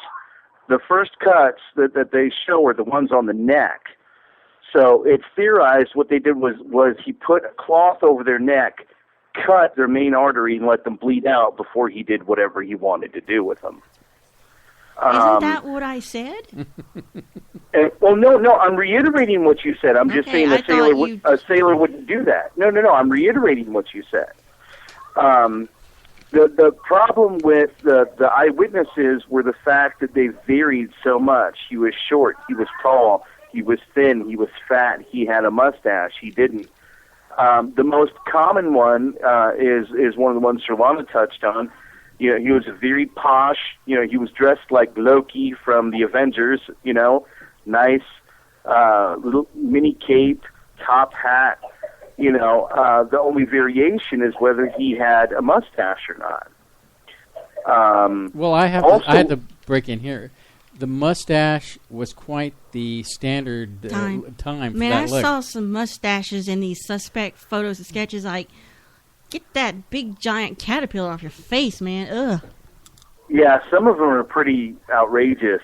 The first cuts that they show are the ones on the neck. So it's theorized what they did was he put a cloth over their neck, cut their main artery, and let them bleed out before he did whatever he wanted to do with them. Isn't that what I said? No, I'm reiterating what you said. I'm just saying a sailor wouldn't do that. No, I'm reiterating what you said. The problem with the eyewitnesses were the fact that they varied so much. He was short, he was tall, he was thin, he was fat, he had a mustache, he didn't. The most common one is one of the ones Surlana touched on. He was very posh. He was dressed like Loki from the Avengers. Nice little mini cape, top hat. The only variation is whether he had a mustache or not. Well, I had to break in here. The mustache was quite the standard time for Man, that look. I saw some mustaches in these suspect photos and sketches. Like, get that big giant caterpillar off your face, man. Ugh. Yeah, some of them are pretty outrageous.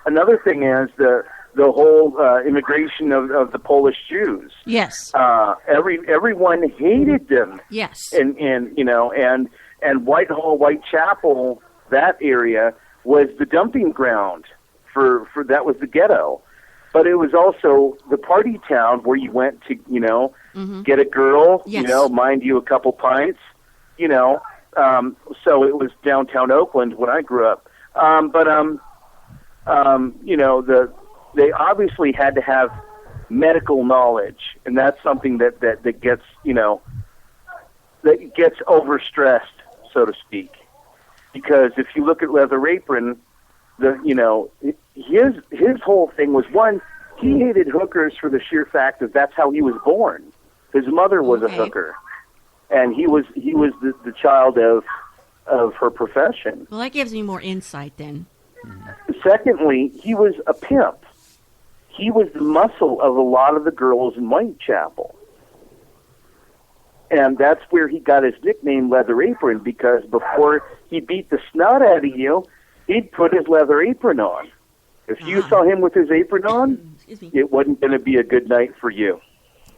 Another thing is the whole immigration of the Polish Jews. Yes. Everyone hated them. Yes. And Whitehall, Whitechapel, that area was the dumping ground for that was the ghetto. But it was also the party town where you went to, get a girl, yes. Mind you a couple pints, so it was downtown Oakland when I grew up. They obviously had to have medical knowledge, and that's something that gets, that gets overstressed, so to speak. Because if you look at Leather Apron, his whole thing was, one, he hated hookers for the sheer fact that that's how he was born. His mother was a hooker, and he was the child of her profession. Well, that gives me more insight then. Secondly, he was a pimp. He was the muscle of a lot of the girls in Whitechapel. And that's where he got his nickname Leather Apron, because before he beat the snot out of you, he'd put his leather apron on. If you saw him with his apron on, it wasn't going to be a good night for you.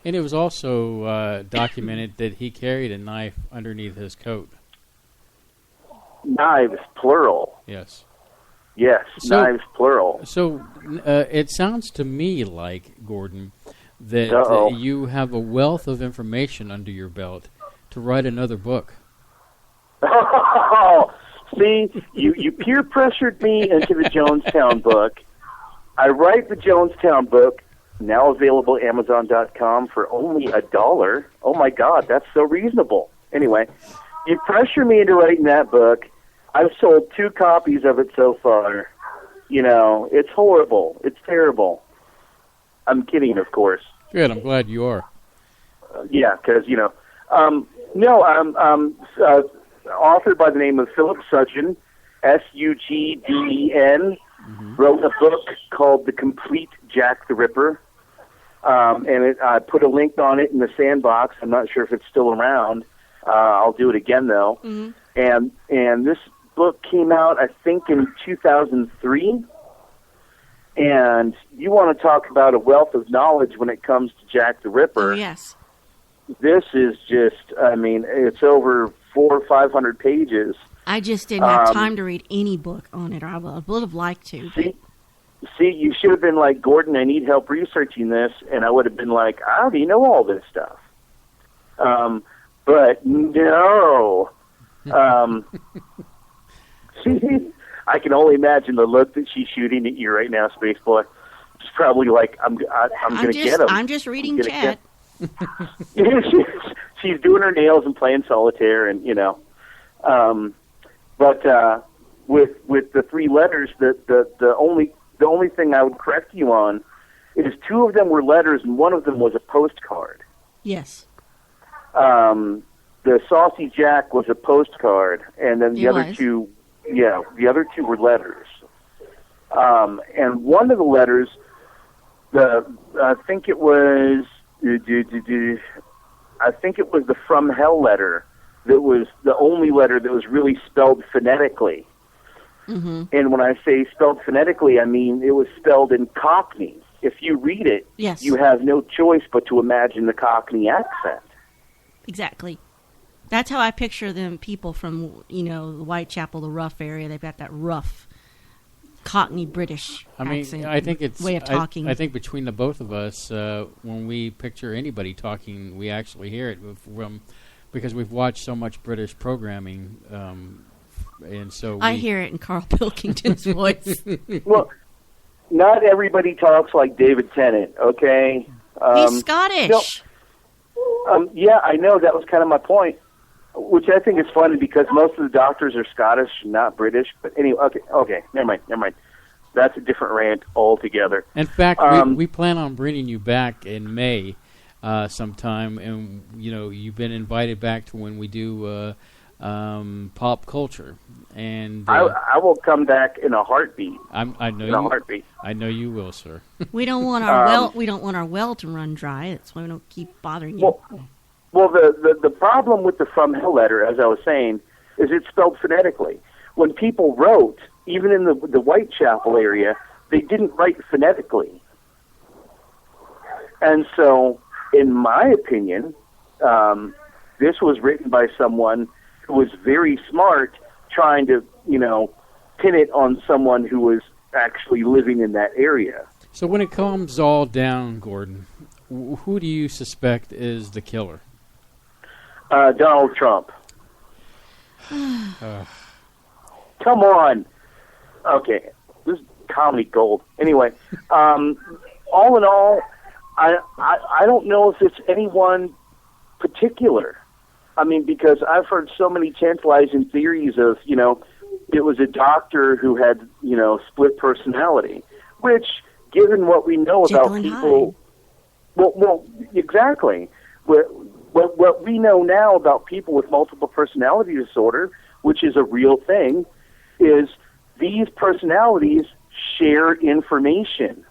And it was also documented that he carried a knife underneath his coat. Knives, plural. Yes. Yes, knives, plural. So it sounds to me like, Gordon, that you have a wealth of information under your belt to write another book. Oh, see, you peer pressured me into the Jonestown book. I write the Jonestown book, now available at Amazon.com for only $1. Oh my God, that's so reasonable. Anyway, you pressure me into writing that book. I've sold 2 copies of it so far. It's horrible. It's terrible. I'm kidding, of course. Good, I'm glad you are. Yeah, because, I'm authored by the name of Philip Sugden, Sugden, wrote a book called The Complete Jack the Ripper, and I put a link on it in the sandbox. I'm not sure if it's still around. I'll do it again, though. And this book came out, I think, in 2003. And you want to talk about a wealth of knowledge when it comes to Jack the Ripper. Oh, yes. This is just, it's over 400 or 500 pages. I just didn't have time to read any book on it. I would have liked to. See, you should have been like, Gordon, I need help researching this. And I would have been like, I already know all this stuff. But no. See, I can only imagine the look that she's shooting at you right now, Spaceboy. She's probably like, I'm going to get him. I'm just reading chat. She's doing her nails and playing solitaire, and but with the 3 letters, the only thing I would correct you on is 2 of them were letters and 1 of them was a postcard. Yes. The Saucy Jack was a postcard, and then the other 2 were letters. And one of the letters, I think it was the From Hell letter that was the only letter that was really spelled phonetically. Mm-hmm. And when I say spelled phonetically, I mean it was spelled in Cockney. If you read it, yes, you have no choice but to imagine the Cockney accent. Exactly. That's how I picture them people from, the Whitechapel, the rough area. They've got that rough Cockney British accent. I think it's way of talking. I think between the both of us, when we picture anybody talking, we actually hear it from because we've watched so much British programming, and so I hear it in Carl Pilkington's voice. Well, not everybody talks like David Tennant. Okay, he's Scottish. Yeah, I know. That was kind of my point, which I think is funny because most of the doctors are Scottish, not British. But anyway, okay, never mind. That's a different rant altogether. In fact, we plan on bringing you back in May sometime, and you've been invited back to when we do pop culture, and I will come back in a heartbeat. I know in a heartbeat. I know you will, sir. We don't want our we don't want our well to run dry. That's why we don't keep bothering you. Well, the problem with the From Hell letter, as I was saying, is it's spelled phonetically. When people wrote, even in the Whitechapel area, they didn't write phonetically. And so, in my opinion, this was written by someone who was very smart, trying to, pin it on someone who was actually living in that area. So when it comes all down, Gordon, who do you suspect is the killer? Donald Trump. Come on. Okay, this is comedy gold. Anyway, all in all, I don't know if it's anyone particular. I mean, because I've heard so many tantalizing theories of, it was a doctor who had, split personality, which, given what we know about people, well, exactly. What we know now about people with multiple personality disorder, which is a real thing, is these personalities share information.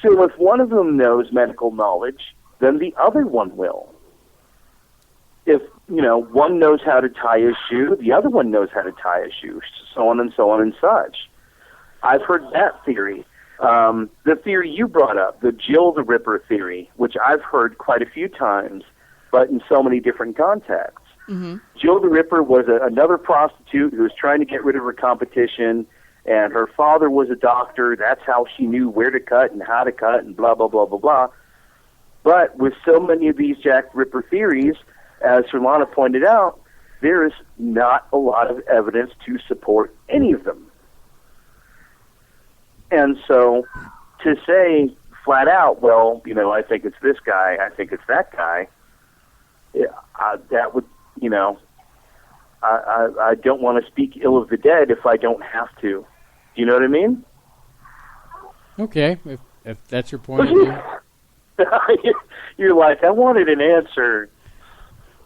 So if one of them knows medical knowledge, then the other one will. If, one knows how to tie a shoe, the other one knows how to tie a shoe, so on and so on and such. I've heard that theory. The theory you brought up, the Jill the Ripper theory, which I've heard quite a few times, but in so many different contexts. Mm-hmm. Jill the Ripper was another prostitute who was trying to get rid of her competition, and her father was a doctor. That's how she knew where to cut and how to cut and blah, blah, blah, blah, blah. But with so many of these Jack the Ripper theories, as Surlana pointed out, there is not a lot of evidence to support any of them. And so to say flat out, well, I think it's this guy, I think it's that guy, that would, I don't want to speak ill of the dead if I don't have to. Do you know what I mean? Okay, if that's your point of view. You're like, I wanted an answer.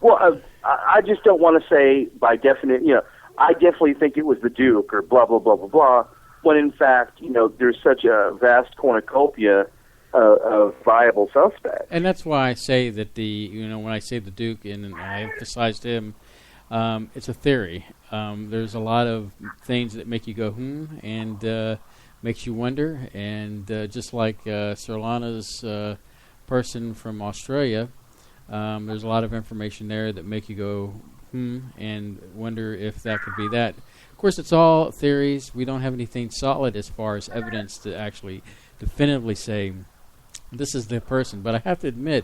Well, I just don't want to say by definition, I definitely think it was the Duke or blah, blah, blah, blah, blah, when in fact, there's such a vast cornucopia of viable suspects. And that's why I say that when I say the Duke and I emphasized him, it's a theory. There's a lot of things that make you go, and makes you wonder. And just like Surlana's person from Australia, there's a lot of information there that make you go, and wonder if that could be that. Of course, it's all theories. We don't have anything solid as far as evidence to actually definitively say this is the person. But I have to admit,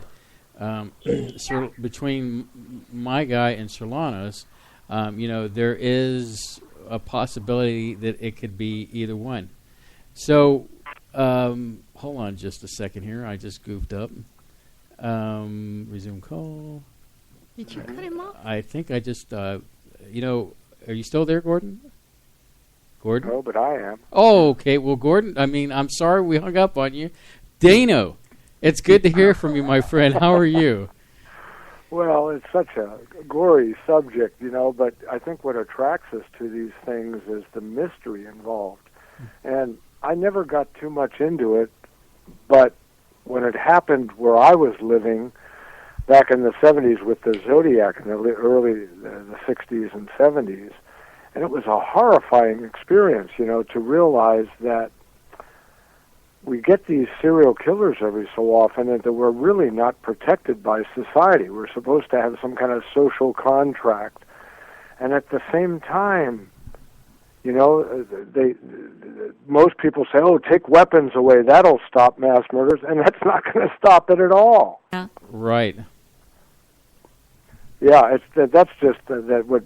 between my guy and Surlana's, there is a possibility that it could be either one. So, hold on just a second here. I just goofed up. Resume call. Did you cut him off? I think I just, are you still there, Gordon? Gordon? No, but I am. Oh, okay. Well, Gordon, I'm sorry we hung up on you. Dano, it's good to hear from you, my friend. How are you? Well, it's such a gory subject, but I think what attracts us to these things is the mystery involved. And I never got too much into it, but when it happened where I was living back in the 70s with the Zodiac in the early the 60s and 70s, and it was a horrifying experience, to realize that we get these serial killers every so often and that we're really not protected by society. We're supposed to have some kind of social contract. And at the same time, most people say, "Oh, take weapons away. That'll stop mass murders," and that's not going to stop it at all. Yeah. Right. Yeah, that's just that what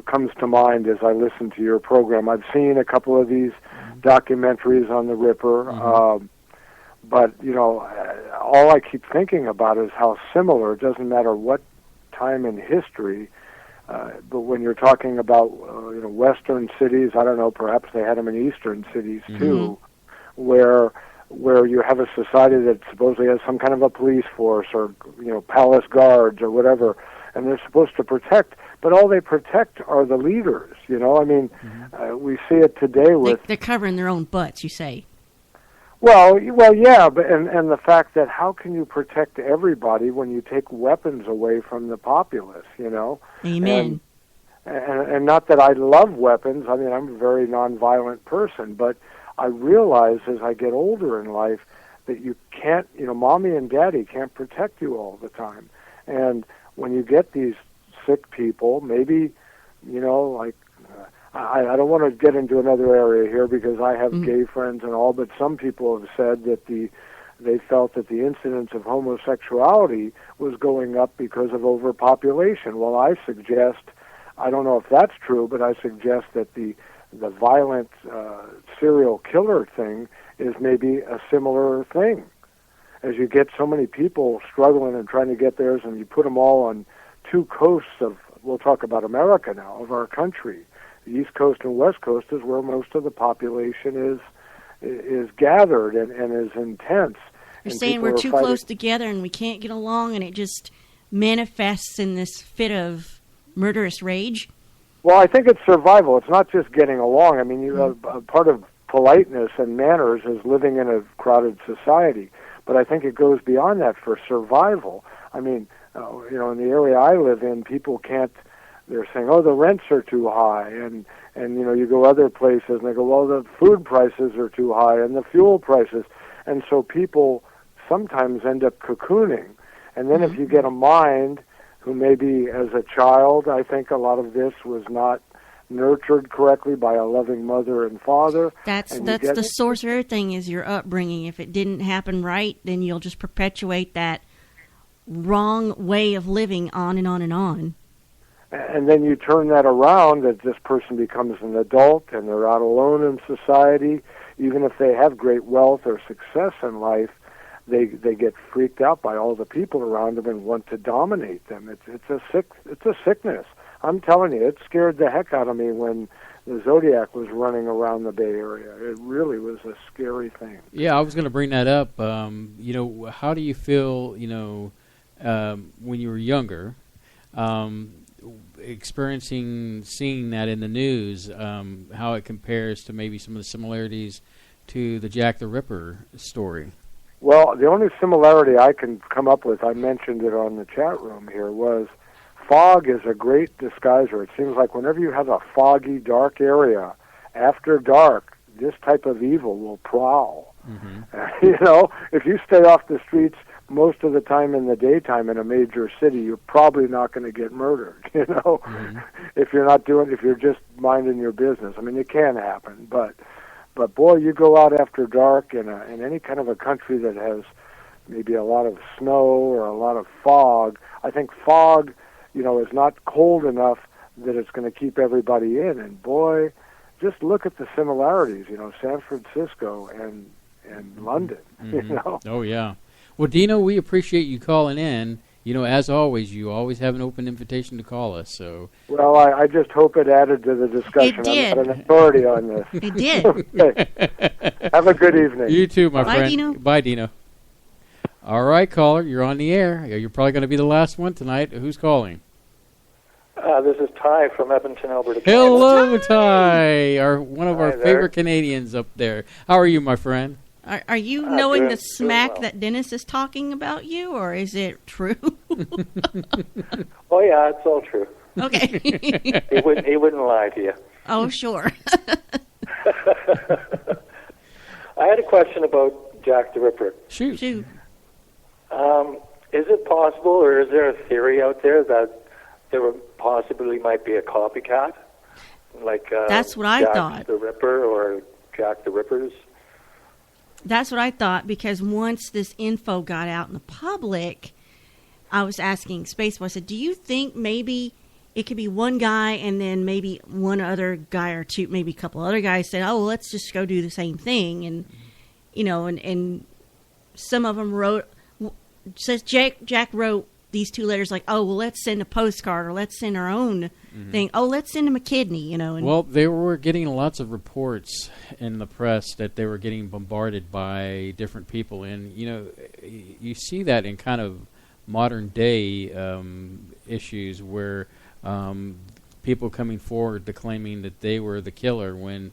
comes to mind as I listen to your program. I've seen a couple of these documentaries on the Ripper, but all I keep thinking about is how similar. It doesn't matter what time in history. But when you're talking about Western cities, I don't know, perhaps they had them in Eastern cities too, where you have a society that supposedly has some kind of a police force or palace guards or whatever, and they're supposed to protect. But all they protect are the leaders. We see it today with they're covering their own butts. You say. Well, yeah, but and the fact that how can you protect everybody when you take weapons away from the populace? Amen. And not that I love weapons. I mean, I'm a very nonviolent person, but I realize as I get older in life that you can't, mommy and daddy can't protect you all the time. And when you get these sick people, maybe, like. I don't want to get into another area here because I have gay friends and all, but some people have said that they felt that the incidence of homosexuality was going up because of overpopulation. Well, I suggest, I don't know if that's true, but I suggest that the violent serial killer thing is maybe a similar thing. As you get so many people struggling and trying to get theirs, and you put them all on two coasts of, we'll talk about America now, of our country. The East Coast and West Coast is where most of the population is gathered and is intense. You're saying we're too close together and we can't get along, and it just manifests in this fit of murderous rage? Well, I think it's survival. It's not just getting along. I mean, part of politeness and manners is living in a crowded society. But I think it goes beyond that for survival. I mean, in the area I live in, people can't. They're saying, "Oh, the rents are too high," and you go other places and they go, "Well, the food prices are too high and the fuel prices," and so people sometimes end up cocooning. And then if you get a mind who maybe as a child, I think a lot of this was not nurtured correctly by a loving mother and father. That's the source of everything is your upbringing. If it didn't happen right, then you'll just perpetuate that wrong way of living on and on and on. And then you turn that around as this person becomes an adult and they're out alone in society. Even if they have great wealth or success in life, they get freaked out by all the people around them and want to dominate them. It's a sickness. I'm telling you, it scared the heck out of me when the Zodiac was running around the Bay Area. It really was a scary thing. Yeah, I was going to bring that up. How do you feel, when you were younger, seeing that in the news, how it compares to maybe some of the similarities to the Jack the Ripper story? Well, the only similarity I can come up with, I mentioned it on the chat room here, was fog is a great disguiser. It seems like whenever you have a foggy, dark area, after dark, this type of evil will prowl. If you stay off the streets most of the time in the daytime in a major city, you're probably not going to get murdered, if you're just minding your business. I mean, it can happen, but boy, you go out after dark in any kind of a country that has maybe a lot of snow or a lot of fog. I think fog, is not cold enough that it's going to keep everybody in. And boy, just look at the similarities, San Francisco and London, Oh, yeah. Well, Dino, we appreciate you calling in. As always, you always have an open invitation to call us. So, well, I just hope it added to the discussion. It did. I'm not an authority on this. It did. Okay. Have a good evening. You too, my friend. Dino. Bye, Dino. All right, caller, you're on the air. You're probably going to be the last one tonight. Who's calling? This is Ty from Edmonton, Alberta. Hello, Ty, one of our Hi there. favorite Canadians up there. How are you, my friend? Are you knowing doing- the smack well. that Dennis is talking about you, or is it true? Oh yeah, it's all true. Okay. He wouldn't lie to you. Oh, sure. I had a question about Jack the Ripper. Shoot. Is it possible, or is there a theory out there that there possibly might be a copycat, like That's what I Jack thought. the Ripper or Jack the Rippers? That's what I thought, because once this info got out in the public, I was asking Spaceboy, I said, do you think maybe it could be one guy and then maybe one other guy or two, maybe a couple other guys said, oh, well, let's just go do the same thing. And, you know, and some of them says Jack wrote these two letters like, oh, well, let's send a postcard or let's send our own thing. Oh, let's send him a kidney, you know. And Well, they were getting lots of reports in the press that they were getting bombarded by different people. And, you know, you see that in kind of modern day issues where people coming forward to claiming that they were the killer when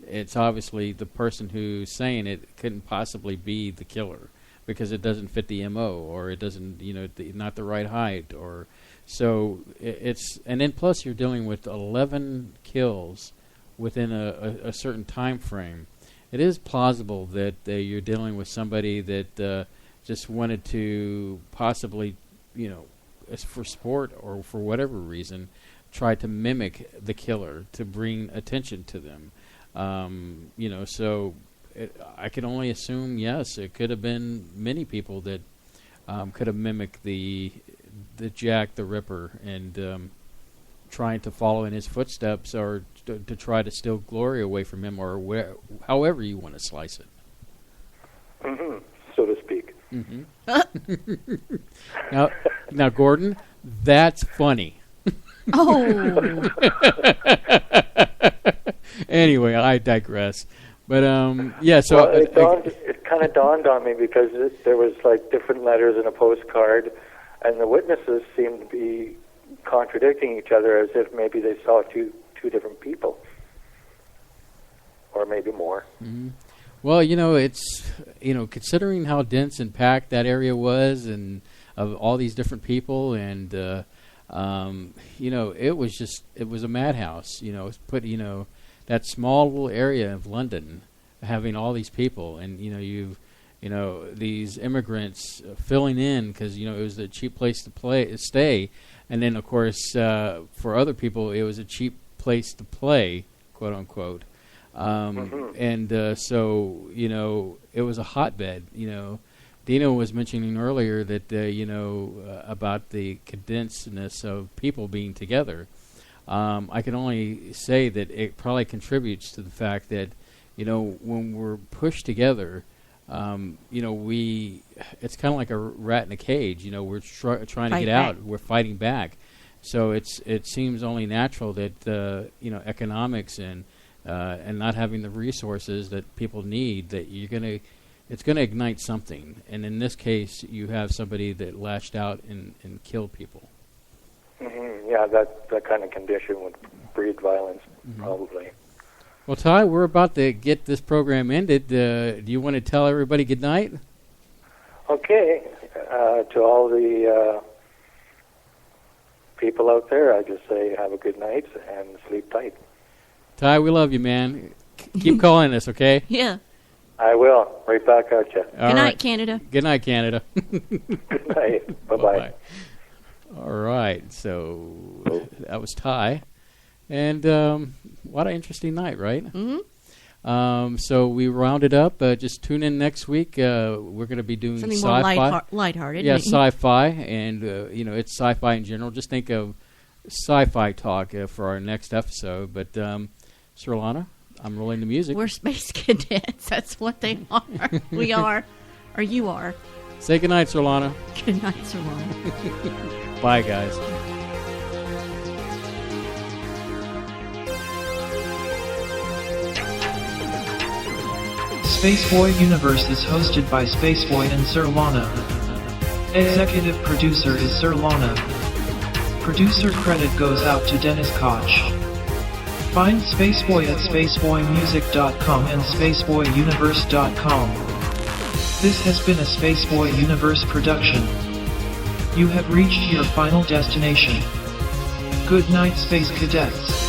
it's obviously the person who's saying it couldn't possibly be the killer because it doesn't fit the MO or it doesn't, you know, not the right height or so it's, and then plus you're dealing with 11 kills within a certain time frame. It is plausible that you're dealing with somebody that just wanted to possibly, you know, as for sport or for whatever reason, try to mimic the killer to bring attention to them. You know, so I can only assume, yes, it could have been many people that could have mimicked the Jack the Ripper and trying to follow in his footsteps or to try to steal glory away from him or however you want to slice it. Mm-hmm, so to speak. Mm-hmm. Now, Gordon, that's funny. Oh. Anyway, I digress. But yeah, so well, it kind of dawned on me because there was like different letters in a postcard, and the witnesses seemed to be contradicting each other as if maybe they saw two different people, or maybe more. Mm-hmm. Well, you know, it's, you know, considering how dense and packed that area was, and of all these different people, and you know, it was a madhouse. You know, that small little area of London, having all these people, and you know, these immigrants filling in because it was a cheap place to stay, and then of course for other people it was a cheap place to play, quote unquote. And so, it was a hotbed. Dino was mentioning earlier that, about the condensedness of people being together. I can only say that it probably contributes to the fact that, when we're pushed together, it's kind of like a rat in a cage. We're trying to get out. We're fighting back. So it seems only natural that, economics and not having the resources that people need, that it's gonna ignite something. And in this case, you have somebody that lashed out and killed people. Mm-hmm. Yeah, that kind of condition would breed violence, probably. Well, Ty, we're about to get this program ended. Do you want to tell everybody good night? Okay. To all the people out there, I just say have a good night and sleep tight. Ty, we love you, man. Keep calling us, okay? Yeah. I will. Right back at you. Good night, Canada. Good night, Canada. Good night. Bye-bye. All right. So that was Ty. And what an interesting night, right? Mm-hmm. So we rounded up. Just tune in next week. We're going to be doing something sci-fi. more lighthearted. Yeah, sci-fi. And, it's sci-fi in general. Just think of sci-fi talk for our next episode. But, Surlana, I'm rolling the music. We're space cadets. That's what they are. We are. Or you are. Say goodnight, Surlana. Good night, Surlana. Bye, guys. Spaceboy Universe is hosted by Spaceboy and Surlana. Executive producer is Surlana. Producer credit goes out to Dennis Koch. Find Spaceboy at spaceboymusic.com and spaceboyuniverse.com. This has been a Spaceboy Universe production. You have reached your final destination. Good night, Space Cadets.